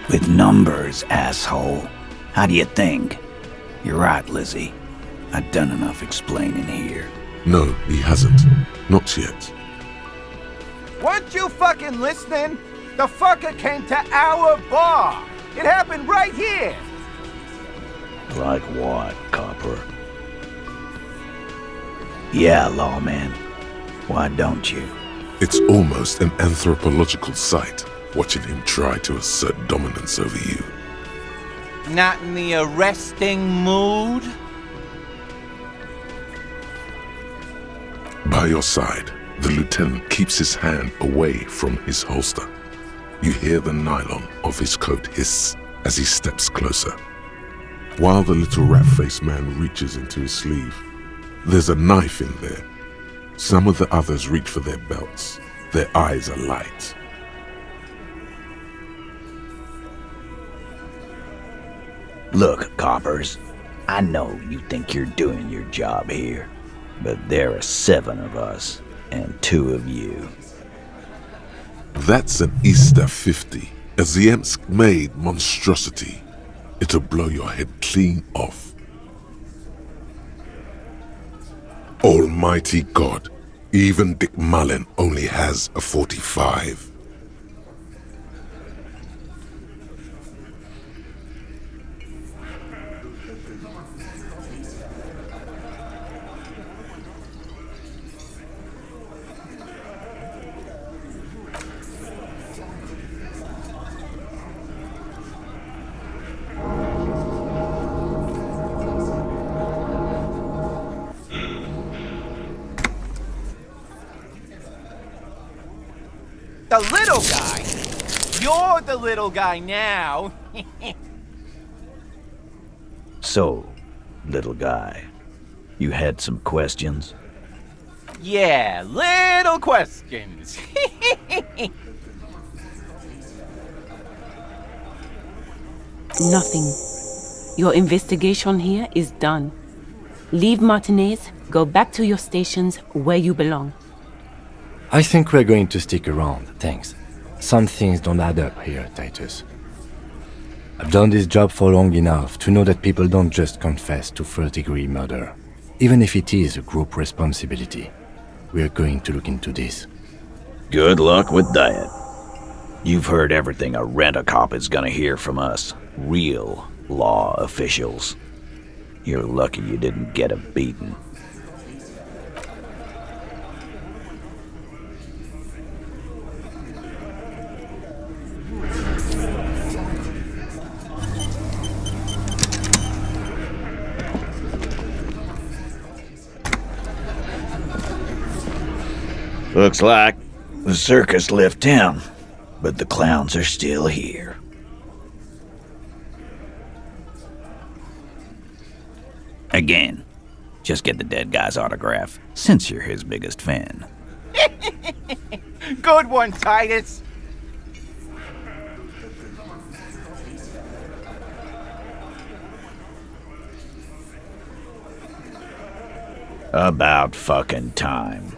With numbers, asshole. How do you think? You're right, Lizzie. I've done enough explaining here. No, he hasn't. Not yet. Weren't you fucking listening? The fucker came to our bar. It happened right here. Like what, Copper? Yeah, lawman. Why don't you? It's almost an anthropological sight, watching him try to assert dominance over you. Not in the arresting mood? By your side, the lieutenant keeps his hand away from his holster. You hear the nylon of his coat hiss as he steps closer. While the little rat-faced man reaches into his sleeve, there's a knife in there. Some of the others reach for their belts. Their eyes are light. Look, coppers, I know you think you're doing your job here, but there are 7 of us and 2 of you. That's an Easter 50, a Ziemsk-made monstrosity. It'll blow your head clean off. Almighty God, even Dick Mullen only has a 45. The little guy? You're the little guy now. So, little guy, you had some questions? Yeah, little questions. Nothing. Your investigation here is done. Leave Martinez, go back to your stations where you belong. I think we're going to stick around, thanks. Some things don't add up here, Titus. I've done this job for long enough to know that people don't just confess to first-degree murder, even if it is a group responsibility. We're going to look into this. Good luck with that. You've heard everything a rent-a-cop is gonna hear from us, real law officials. You're lucky you didn't get a beating. Looks like the circus left town, but the clowns are still here. Again, just get the dead guy's autograph, since you're his biggest fan. Good one, Titus. About fucking time.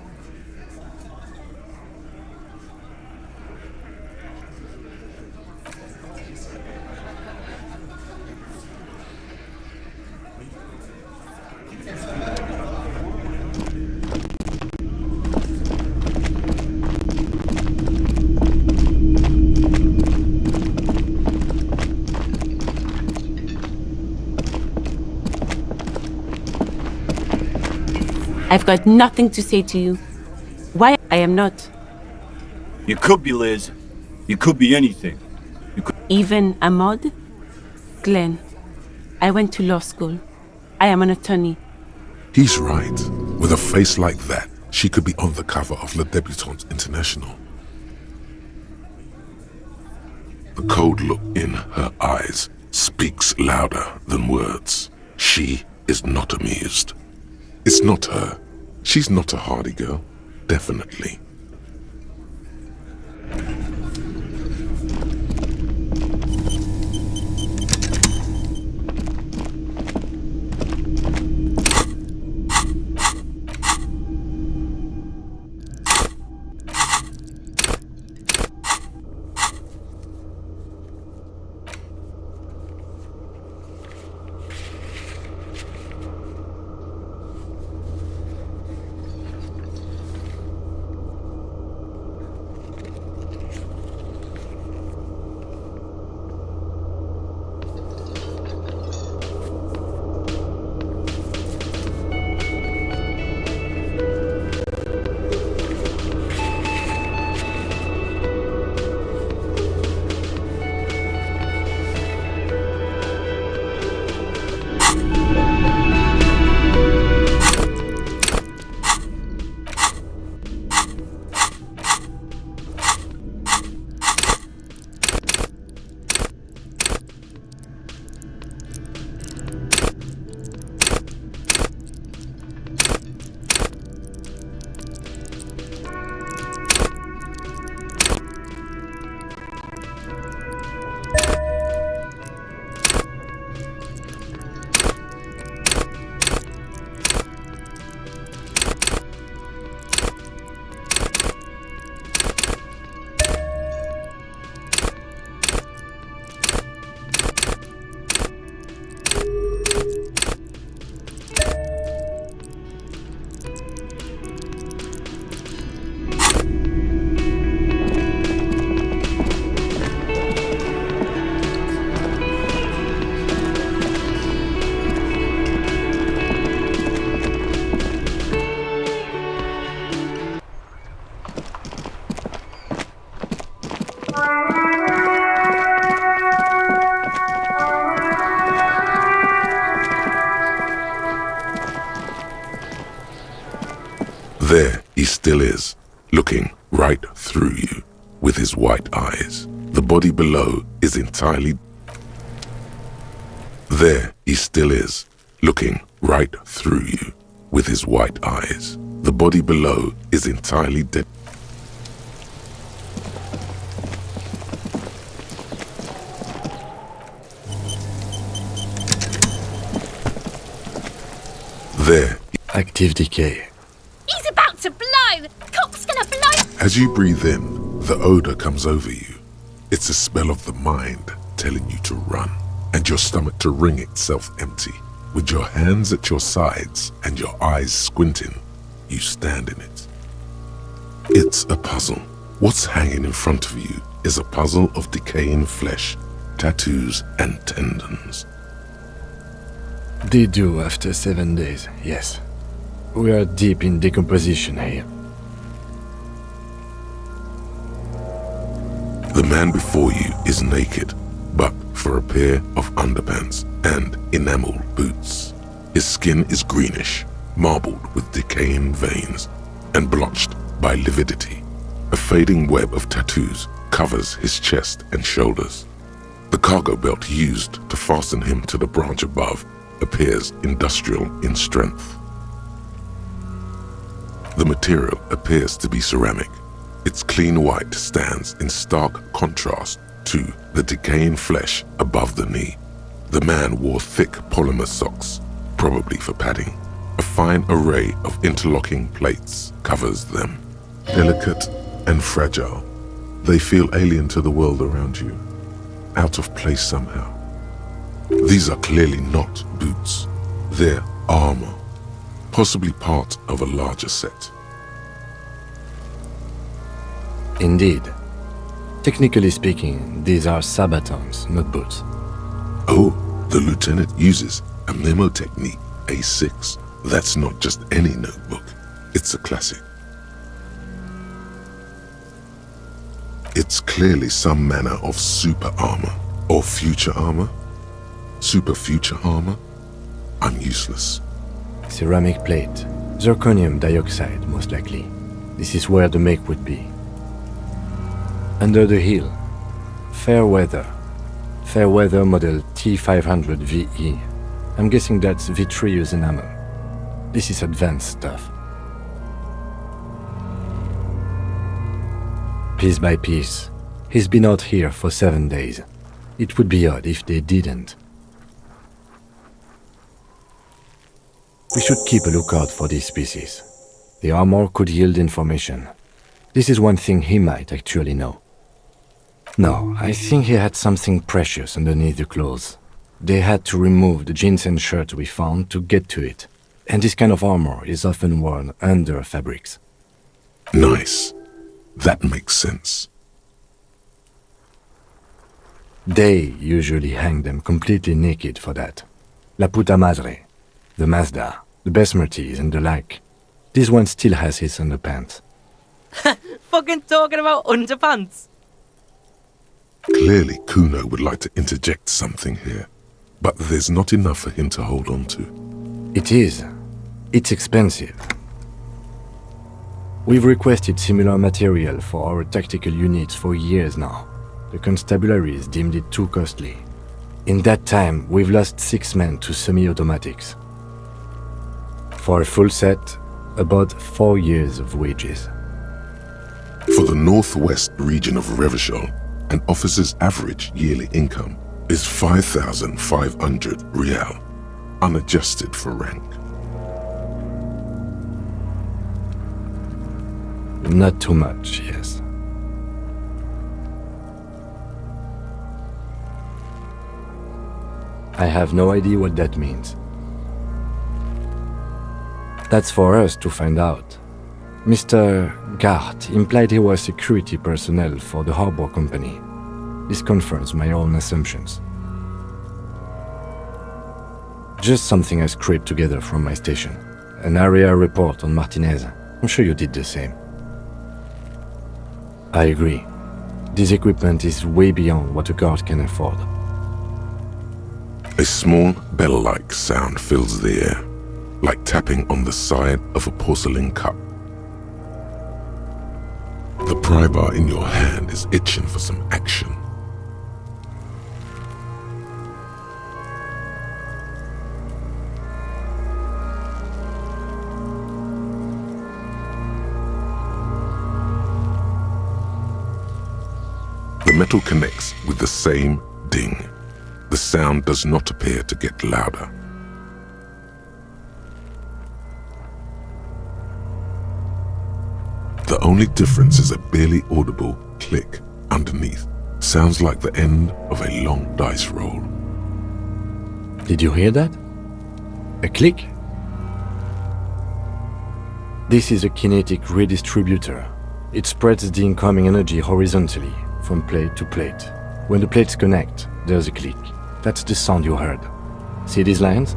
I've got nothing to say to you. Why I am not. You could be Liz. You could be anything. Even Ahmad? Glenn, I went to law school. I am an attorney. He's right. With a face like that, she could be on the cover of Le Debutante International. The cold look in her eyes speaks louder than words. She is not amused. It's not her. She's not a hardy girl. Definitely. There he still is, looking right through you with his white eyes. The body below is entirely... There he still is, looking right through you with his white eyes. The body below is entirely dead. There. Active decay. He's about to blow! Cock's gonna blow! As you breathe in, the odor comes over you. It's a smell of the mind telling you to run, and your stomach to wring itself empty. With your hands at your sides and your eyes squinting, you stand in it. It's a puzzle. What's hanging in front of you is a puzzle of decaying flesh, tattoos, and tendons. They do after 7 days, yes. We are deep in decomposition here. The man before you is naked, but for a pair of underpants and enamel boots. His skin is greenish, marbled with decaying veins, and blotched by lividity. A fading web of tattoos covers his chest and shoulders. The cargo belt used to fasten him to the branch above appears industrial in strength. The material appears to be ceramic. Its clean white stands in stark contrast to the decaying flesh above the knee. The man wore thick polymer socks, probably for padding. A fine array of interlocking plates covers them. Delicate and fragile, they feel alien to the world around you, out of place somehow. These are clearly not boots. They're armor, possibly part of a larger set. Indeed. Technically speaking, these are sabatons, not boots. Oh, the lieutenant uses a memo technique, A6. That's not just any notebook. It's a classic. It's clearly some manner of super armor, or future armor. Super future armor? I'm useless. ceramic plate. Zirconium dioxide, most likely. This is where the make would be. Under the hill. Fairweather. Fairweather model T500 VE. I'm guessing that's vitreous enamel. This is advanced stuff. Piece by piece. He's been out here for 7 days. It would be odd if they didn't. We should keep a lookout for these species. The armor could yield information. This is one thing he might actually know. No, I think he had something precious underneath the clothes. They had to remove the jeans and shirts we found to get to it. And this kind of armor is often worn under fabrics. Nice. That makes sense. They usually hang them completely naked for that. La puta madre, the Mazda, the Besmerties and the like. This one still has his underpants. Fucking talking about underpants. Clearly, Kuno would like to interject something here, but there's not enough for him to hold on to. It is. It's expensive. We've requested similar material for our tactical units for years now. The constabularies deemed it too costly. In that time, we've lost 6 men to semi-automatics. For a full set, about 4 years of wages. For the northwest region of Revachol, an officer's average yearly income is 5,500 rial, unadjusted for rank. Not too much, yes. I have no idea what that means. That's for us to find out. Mr. Gart implied he was security personnel for the harbor company. This confirms my own assumptions. Just something I scraped together from my station. An area report on Martinez. I'm sure you did the same. I agree. This equipment is way beyond what a guard can afford. A small bell-like sound fills the air, like tapping on the side of a porcelain cup. The pry bar in your hand is itching for some action. The metal connects with the same ding. The sound does not appear to get louder. The only difference is a barely audible click underneath. Sounds like the end of a long dice roll. Did you hear that? A click? This is a kinetic redistributor. It spreads the incoming energy horizontally, from plate to plate. When the plates connect, there's a click. That's the sound you heard. See these lines?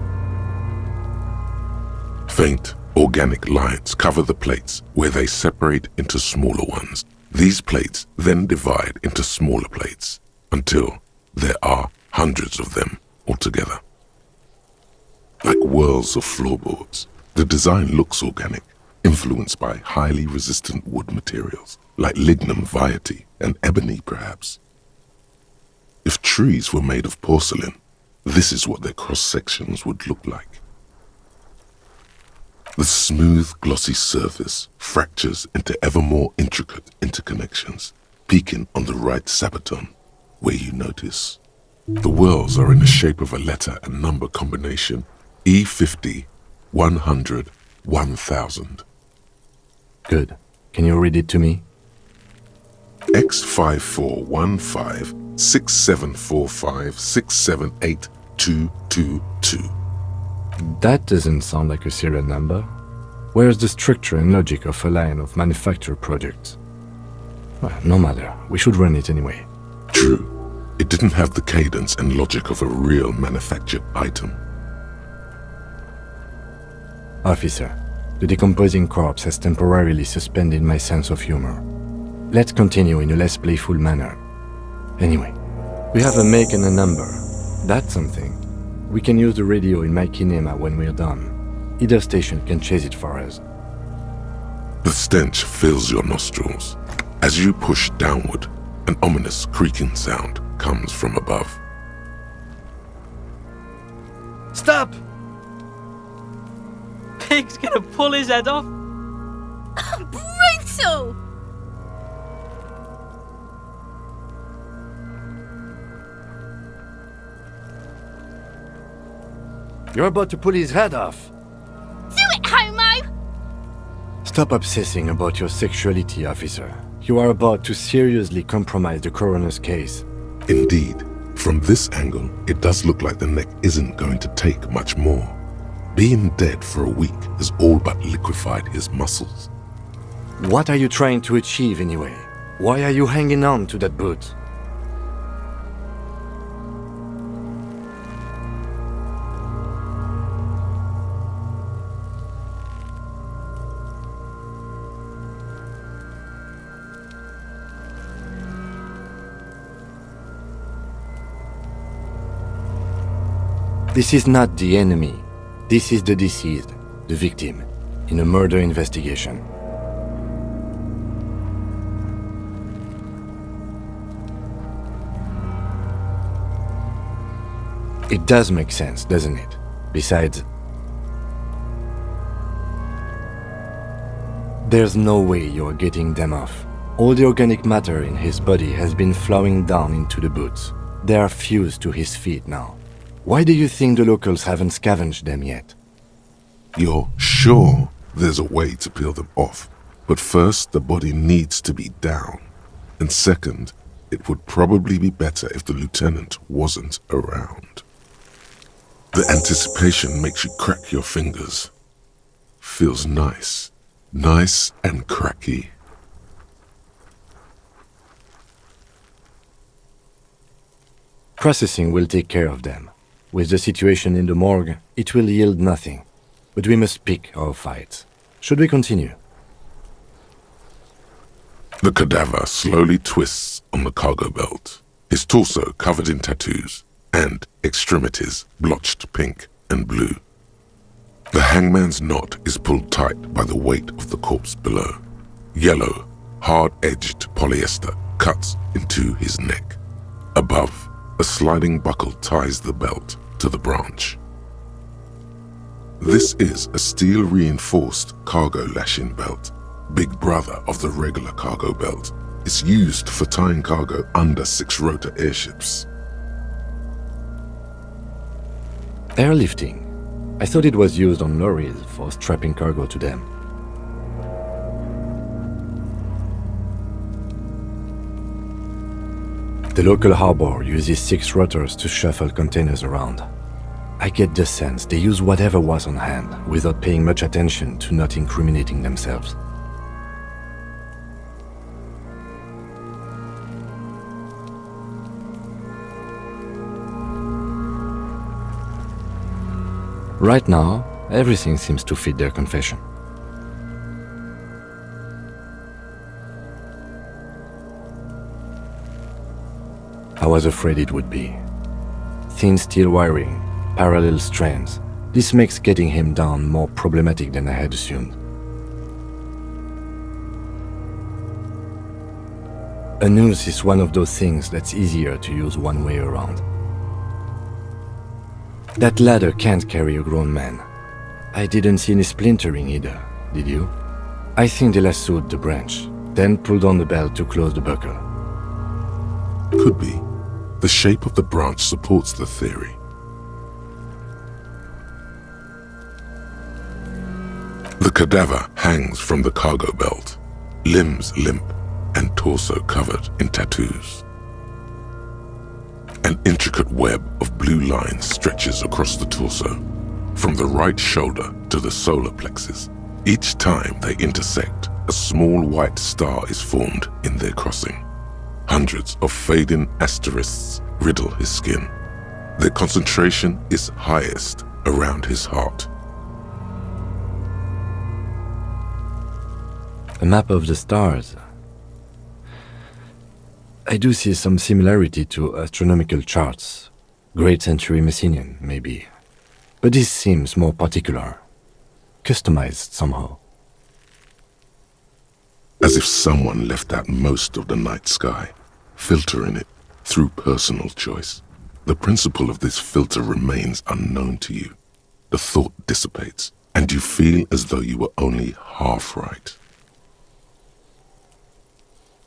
Faint, organic lines cover the plates where they separate into smaller ones. These plates then divide into smaller plates until there are hundreds of them altogether. Like whirls of floorboards, the design looks organic, influenced by highly resistant wood materials, like lignum vitae and ebony perhaps. If trees were made of porcelain, this is what their cross-sections would look like. The smooth, glossy surface fractures into ever more intricate interconnections, peaking on the right sabaton, where you notice. The whirls are in the shape of a letter and number combination, E50, 100, 1000. Good. Can you read it to me? X5415 6745 678222. That doesn't sound like a serial number. Where's the structure and logic of a line of manufactured products? Well, no matter. We should run it anyway. True. It didn't have the cadence and logic of a real manufactured item. Officer, the decomposing corpse has temporarily suspended my sense of humor. Let's continue in a less playful manner. Anyway, we have a make and a number. That's something. We can use the radio in my kinema when we're done. Either station can chase it for us. The stench fills your nostrils. As you push downward, an ominous creaking sound comes from above. Stop! Pig's gonna pull his head off. Brutal! You're about to pull his head off. Do it, homo! Stop obsessing about your sexuality, officer. You are about to seriously compromise the coroner's case. Indeed, from this angle, it does look like the neck isn't going to take much more. Being dead for a week has all but liquefied his muscles. What are you trying to achieve anyway? Why are you hanging on to that boot? This is not the enemy. This is the deceased, the victim, in a murder investigation. It does make sense, doesn't it? Besides, there's no way you're getting them off. All the organic matter in his body has been flowing down into the boots. They are fused to his feet now. Why do you think the locals haven't scavenged them yet? You're sure there's a way to peel them off, but first the body needs to be down. And second, it would probably be better if the lieutenant wasn't around. The anticipation makes you crack your fingers. Feels nice. Nice and cracky. Processing will take care of them. With the situation in the morgue, it will yield nothing. But we must pick our fights. Should we continue? The cadaver slowly twists on the cargo belt, his torso covered in tattoos, and extremities blotched pink and blue. The hangman's knot is pulled tight by the weight of the corpse below. Yellow, hard-edged polyester cuts into his neck. Above, a sliding buckle ties the belt to the branch. This is a steel-reinforced cargo lashing belt, big brother of the regular cargo belt. It's used for tying cargo under 6-rotor airships. Airlifting. I thought it was used on lorries for strapping cargo to them. The local harbor uses 6 rotors to shuffle containers around. I get the sense they use whatever was on hand without paying much attention to not incriminating themselves. Right now, everything seems to fit their confession. I was afraid it would be. Thin steel wiring, parallel strands. This makes getting him down more problematic than I had assumed. A noose is one of those things that's easier to use one way around. That ladder can't carry a grown man. I didn't see any splintering either, did you? I think they lassoed the branch, then pulled on the belt to close the buckle. Could be. The shape of the branch supports the theory. The cadaver hangs from the cargo belt, limbs limp and torso covered in tattoos. An intricate web of blue lines stretches across the torso, from the right shoulder to the solar plexus. Each time they intersect, a small white star is formed in their crossing. Hundreds of fading asterisks riddle his skin. Their concentration is highest around his heart. A map of the stars. I do see some similarity to astronomical charts. Great Century Messinian, maybe. But this seems more particular. customized somehow. As if someone left out most of the night sky, filtering it through personal choice. The principle of this filter remains unknown to you. The thought dissipates, and you feel as though you were only half right.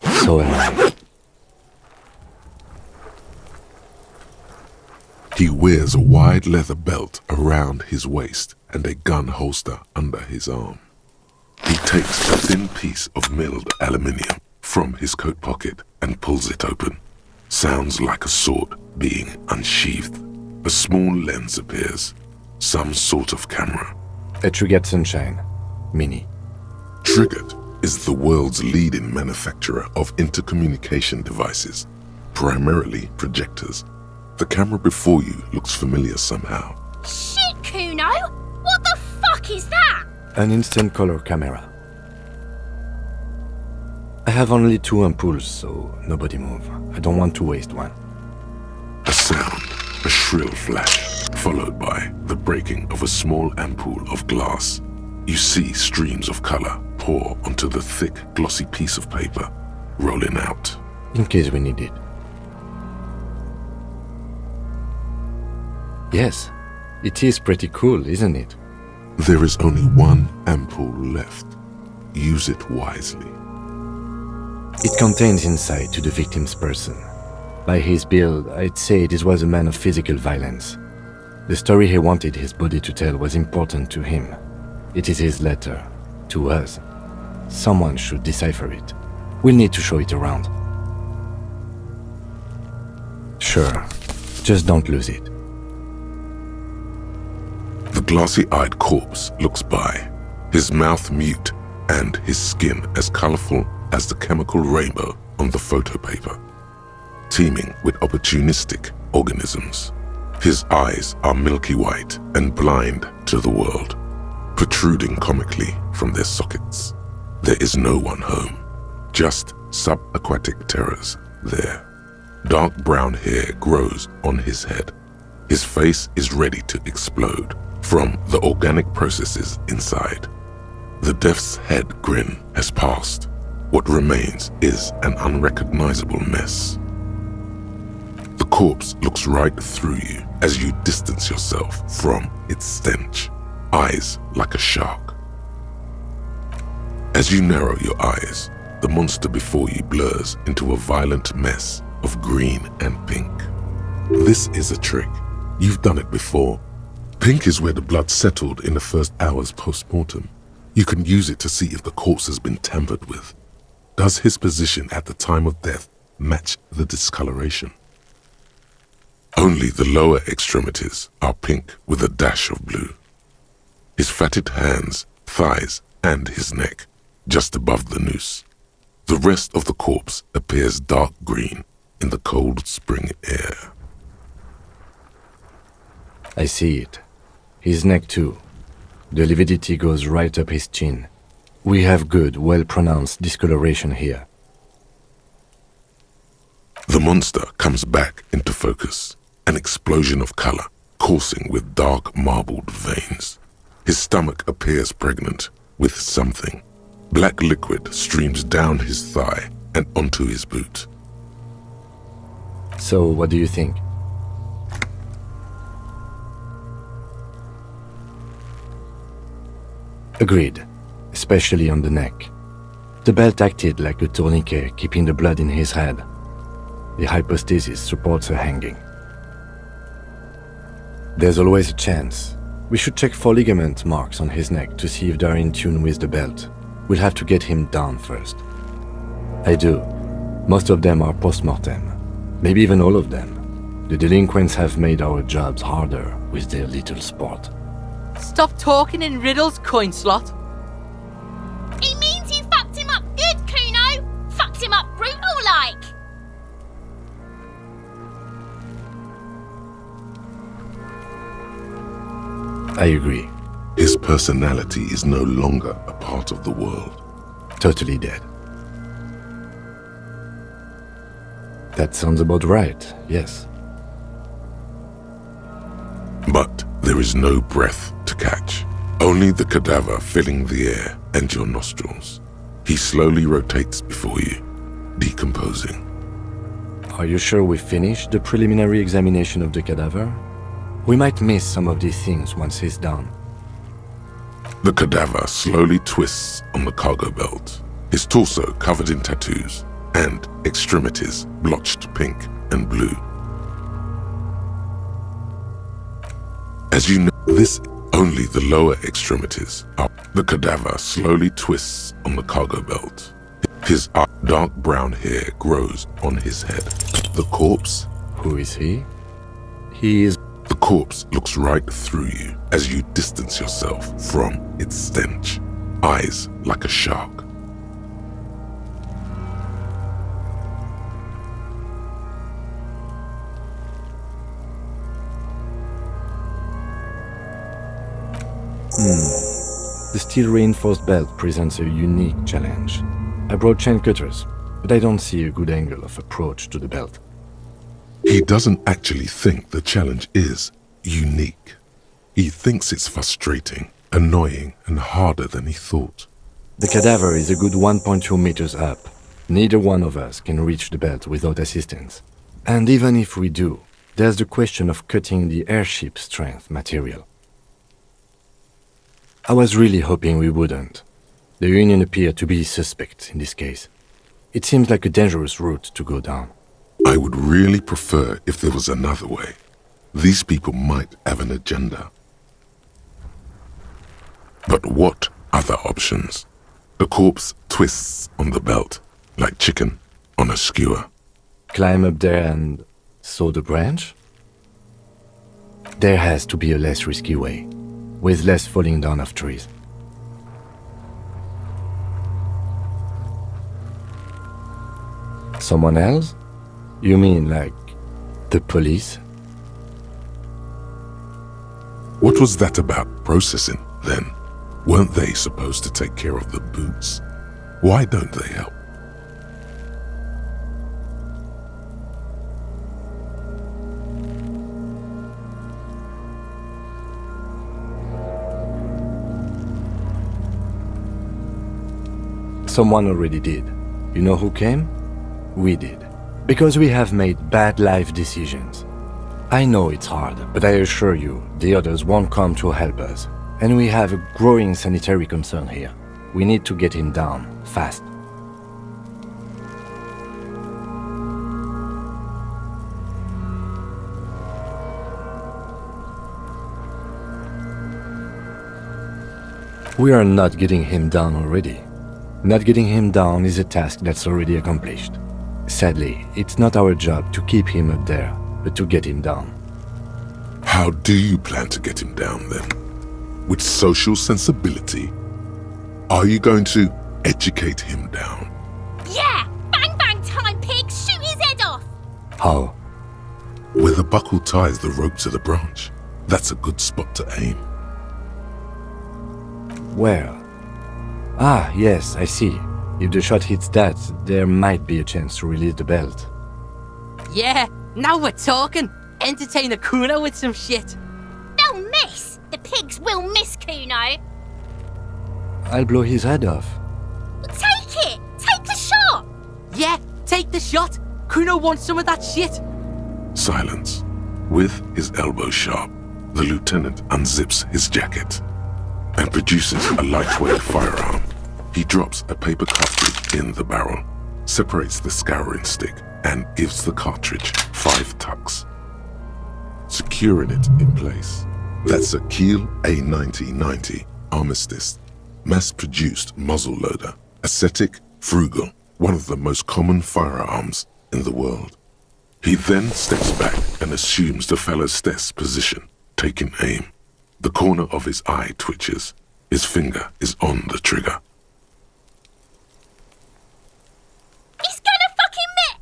So am I. He wears a wide leather belt around his waist and a gun holster under his arm. He takes a thin piece of milled aluminium from his coat pocket and pulls it open. Sounds like a sword being unsheathed. A small lens appears. Some sort of camera. A Triggered Sunshine Mini. Triggered is the world's leading manufacturer of intercommunication devices, primarily projectors. The camera before you looks familiar somehow. Shit, Kuno! What the fuck is that? An instant color camera. I have only 2 ampoules, so nobody move. I don't want to waste one. A sound, a shrill flash, followed by the breaking of a small ampoule of glass. You see streams of color pour onto the thick, glossy piece of paper, rolling out. In case we need it. Yes, it is pretty cool, isn't it? There is only one ampoule left. Use it wisely. It contains insight to the victim's person. By his build, I'd say this was a man of physical violence. The story he wanted his body to tell was important to him. It is his letter, to us. Someone should decipher it. We'll need to show it around. Sure, just don't lose it. The glossy-eyed corpse looks by, his mouth mute and his skin as colorful as the chemical rainbow on the photo paper, teeming with opportunistic organisms. His eyes are milky white and blind to the world, protruding comically from their sockets. There is no one home, just subaquatic terrors there. Dark brown hair grows on his head. His face is ready to explode from the organic processes inside. The death's head grin has passed. What remains is an unrecognizable mess. The corpse looks right through you as you distance yourself from its stench, eyes like a shark. As you narrow your eyes, the monster before you blurs into a violent mess of green and pink. This is a trick. You've done it before. Pink is where the blood settled in the first hours post-mortem. You can use it to see if the corpse has been tampered with. Does his position at the time of death match the discoloration? Only the lower extremities are pink with a dash of blue. His fatted hands, thighs, and his neck, just above the noose. The rest of the corpse appears dark green in the cold spring air. I see it. His neck too. The lividity goes right up his chin. We have good, well-pronounced discoloration here. The monster comes back into focus, an explosion of color, coursing with dark marbled veins. His stomach appears pregnant with something. Black liquid streams down his thigh and onto his boot. So, what do you think? Agreed, especially on the neck. The belt acted like a tourniquet, keeping the blood in his head. The hypostasis supports a hanging. There's always a chance. We should check for ligament marks on his neck to see if they're in tune with the belt. We'll have to get him down first. I do. Most of them are post-mortem. Maybe even all of them. The delinquents have made our jobs harder with their little sport. Stop talking in riddles, coin slot. It means you fucked him up good, Kuno. Fucked him up brutal-like. I agree. His personality is no longer a part of the world. Totally dead. That sounds about right, yes. But there is no breath to catch. only the cadaver filling the air and your nostrils. He slowly rotates before you, decomposing. Are you sure we finished the preliminary examination of the cadaver? We might miss some of these things once he's done. The cadaver slowly twists on the cargo belt, his torso covered in tattoos and extremities blotched pink and blue. As you know, this only the lower extremities are. The cadaver slowly twists on the cargo belt. His dark brown hair grows on his head. The corpse. Who is he? He is... The corpse looks right through you as you distance yourself from its stench, eyes like a shark. The steel-reinforced belt presents a unique challenge. I brought chain cutters, but I don't see a good angle of approach to the belt. He doesn't actually think the challenge is unique. He thinks it's frustrating, annoying, and harder than he thought. The cadaver is a good 1.2 meters up. Neither one of us can reach the belt without assistance. And even if we do, there's the question of cutting the airship strength material. I was really hoping we wouldn't. The Union appeared to be suspect in this case. It seems like a dangerous route to go down. I would really prefer if there was another way. These people might have an agenda. But what other options? The corpse twists on the belt, like chicken on a skewer. Climb up there and saw the branch? There has to be a less risky way, with less falling down of trees. Someone else? You mean like the police? What was that about processing, then? Weren't they supposed to take care of the boots? Why don't they help? Someone already did. You know who came? We did. Because we have made bad life decisions. I know it's hard, but I assure you, the others won't come to help us. And we have a growing sanitary concern here. We need to get him down, fast. We are not getting him down already. Not getting him down is a task that's already accomplished. Sadly, it's not our job to keep him up there, but to get him down. How do you plan to get him down, then? With social sensibility? Are you going to educate him down? Yeah! Bang bang time, pig! Shoot his head off! How? Where the buckle ties the rope to the branch. That's a good spot to aim. Where? Ah, yes, I see. If the shot hits that, there might be a chance to release the belt. Yeah, now we're talking. Entertain a Kuno with some shit. They'll miss! The pigs will miss Kuno. I'll blow his head off. Take it! Take the shot! Yeah, take the shot. Kuno wants some of that shit. Silence. With his elbow sharp, the lieutenant unzips his jacket and produces a lightweight firearm. He drops a paper cartridge in the barrel, separates the scouring stick, and gives the cartridge 5 tucks, securing it in place. That's a Kiel A9090 Armistice, mass-produced muzzleloader, ascetic, frugal, one of the most common firearms in the world. He then steps back and assumes the fellow's desk position, taking aim. The corner of his eye twitches. His finger is on the trigger. He's gonna fucking miss!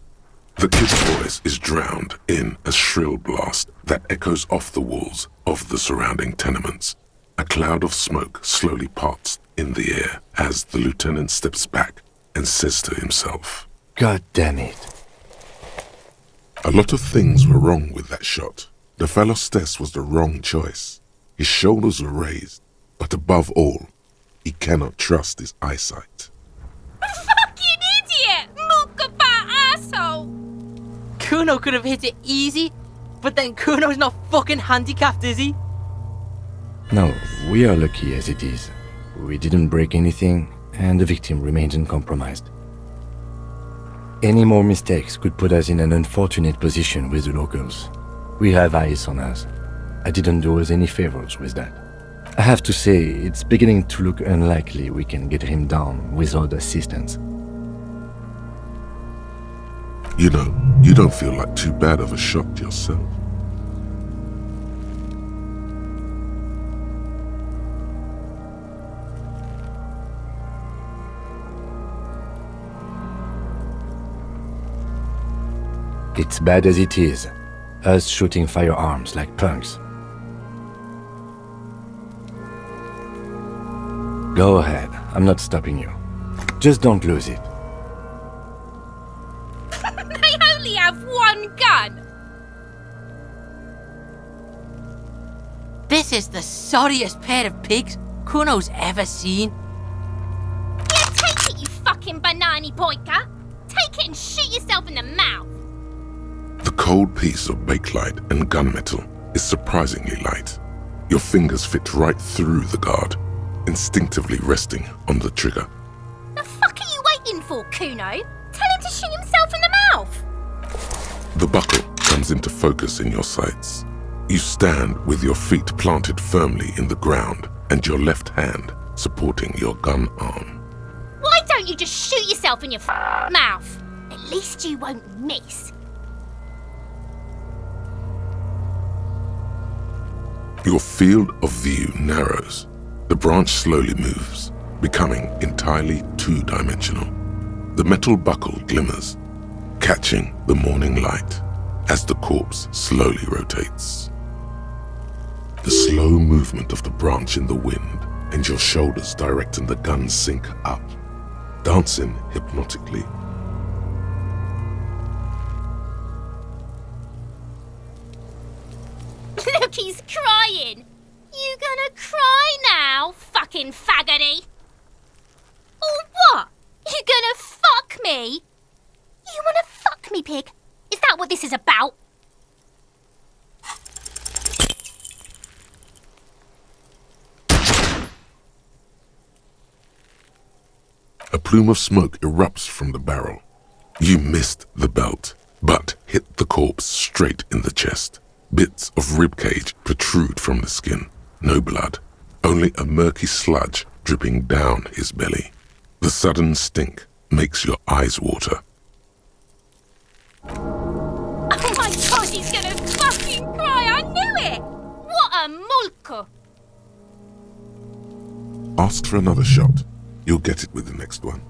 The kid's voice is drowned in a shrill blast that echoes off the walls of the surrounding tenements. A cloud of smoke slowly parts in the air as the lieutenant steps back and says to himself, God damn it. A lot of things were wrong with that shot. The fellow's test was the wrong choice. His shoulders were raised. But above all, he cannot trust his eyesight. Fucking idiot! Mulkabat asshole! Kuno could have hit it easy, but then Kuno's not fucking handicapped, is he? No, we are lucky as it is. We didn't break anything, and the victim remains uncompromised. Any more mistakes could put us in an unfortunate position with the locals. We have eyes on us. I didn't do us any favors with that. I have to say, it's beginning to look unlikely we can get him down without assistance. You know, you don't feel like too bad of a shot yourself. It's bad as it is, us shooting firearms like punks. Go ahead, I'm not stopping you. Just don't lose it. They only have one gun! This is the sorriest pair of pigs Kuno's ever seen. Yeah, take it, you fucking banani poika! Take it and shoot yourself in the mouth! The cold piece of bakelite and gunmetal is surprisingly light. Your fingers fit right through the guard, instinctively resting on the trigger. The fuck are you waiting for, Kuno? Tell him to shoot himself in the mouth! The buckle comes into focus in your sights. You stand with your feet planted firmly in the ground and your left hand supporting your gun arm. Why don't you just shoot yourself in your mouth? At least you won't miss. Your field of view narrows. The branch slowly moves, becoming entirely two-dimensional. The metal buckle glimmers, catching the morning light as the corpse slowly rotates. The slow movement of the branch in the wind and your shoulders directing the gun sync up, dancing hypnotically. Look, he's crying! You gonna cry now, fucking faggoty? Or what? You gonna fuck me? You wanna fuck me, pig? Is that what this is about? A plume of smoke erupts from the barrel. You missed the belt, but hit the corpse straight in the chest. Bits of ribcage protrude from the skin. No blood, only a murky sludge dripping down his belly. The sudden stink makes your eyes water. Oh my god, he's gonna fucking cry! I knew it! What a mulko! Ask for another shot. You'll get it with the next one.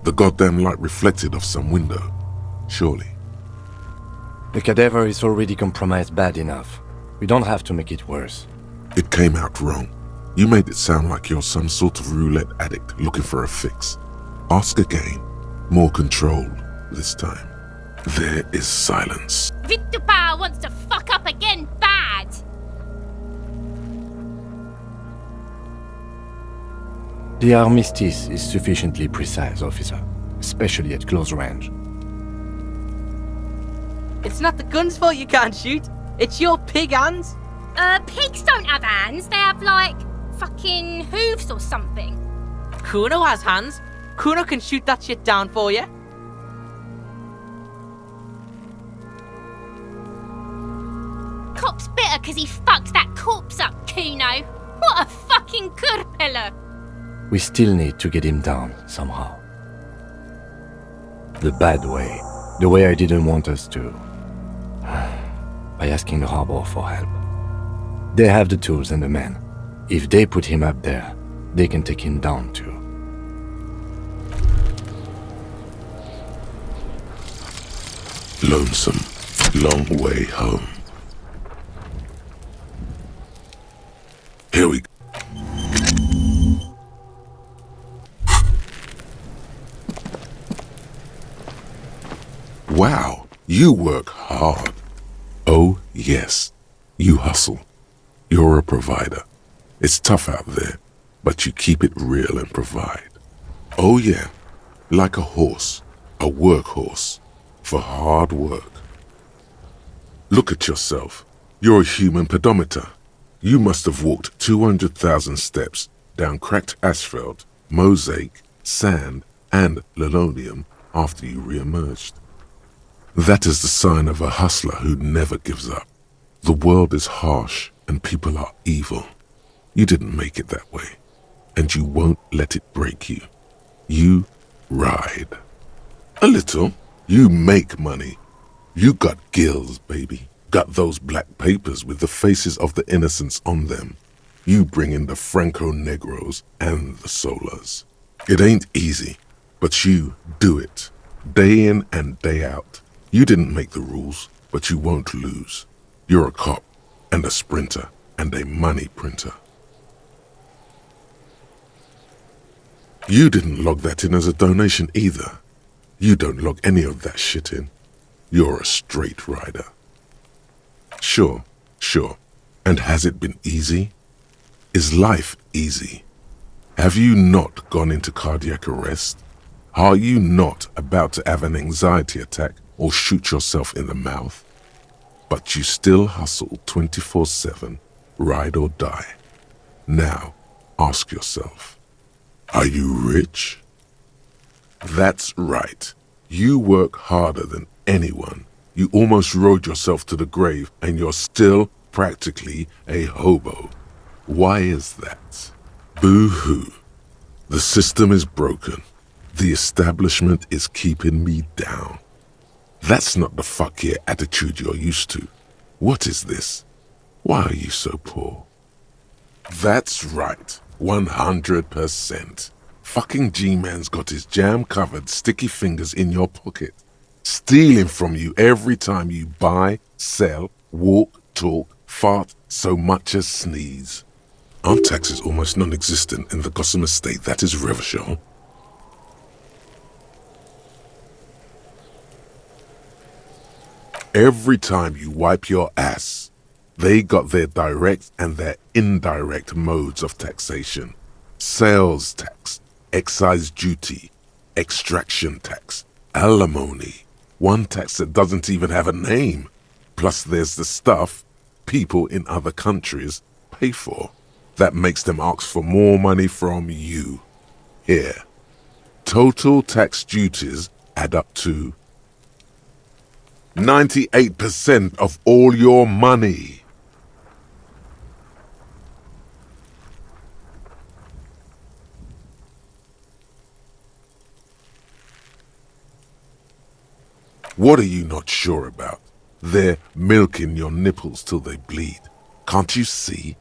The goddamn light reflected off some window. Surely. The cadaver is already compromised bad enough. We don't have to make it worse. It came out wrong. You made it sound like you're some sort of roulette addict looking for a fix. Ask again. More controlled this time. There is silence. Vittupa wants to fuck up again bad! The armistice is sufficiently precise, officer, especially at close range. It's not the gun's fault you can't shoot. It's your pig hands. Pigs don't have hands. They have, like, fucking hooves or something. Kuno has hands. Kuno can shoot that shit down for you. Cop's bitter because he fucked that corpse up, Kuno. What a fucking kurpiller. We still need to get him down, somehow. The bad way. The way I didn't want us to. By asking the harbor for help. They have the tools and the men. If they put him up there, they can take him down too. Lonesome, long way home. Here we go. Wow, you work hard. Oh, yes, you hustle. You're a provider. It's tough out there, but you keep it real and provide. Oh yeah, like a horse, a workhorse, for hard work. Look at yourself. You're a human pedometer. You must have walked 200,000 steps down cracked asphalt, mosaic, sand, and linoleum after you re-emerged. That is the sign of a hustler who never gives up. The world is harsh and people are evil. You didn't make it that way, and you won't let it break you. You ride. A little. You make money. You got gills, baby. Got those black papers with the faces of the innocents on them. You bring in the Franco-Negros and the Solas. It ain't easy, but you do it. Day in and day out. You didn't make the rules, but you won't lose. You're a cop, and a sprinter, and a money printer. You didn't log that in as a donation either. You don't log any of that shit in. You're a straight rider. Sure. And has it been easy? Is life easy? Have you not gone into cardiac arrest? Are you not about to have an anxiety attack or shoot yourself in the mouth? But you still hustle 24/7, ride or die. Now, ask yourself, are you rich? That's right. You work harder than anyone. You almost rode yourself to the grave and you're still practically a hobo. Why is that? Boo-hoo. The system is broken. The establishment is keeping me down. That's not the fuck yeah attitude you're used to. What is this? Why are you so poor? That's right. 100%. Fucking G-Man's got his jam-covered sticky fingers in your pocket, stealing from you every time you buy, sell, walk, talk, fart, so much as sneeze. Aren't taxes almost non-existent in the Gossamer state that is Revachol? Every time you wipe your ass, they got their direct and their indirect modes of taxation. Sales tax, excise duty, extraction tax, alimony, one tax that doesn't even have a name. Plus there's the stuff people in other countries pay for that makes them ask for more money from you. Here, total tax duties add up to 98% of all your money. What are you not sure about? They're milking your nipples till they bleed. Can't you see?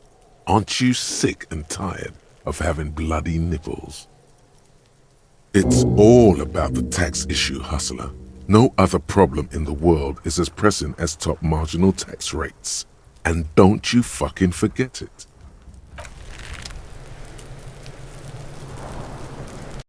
Aren't you sick and tired of having bloody nipples? It's all about the tax issue, hustler. No other problem in the world is as pressing as top marginal tax rates. And don't you fucking forget it.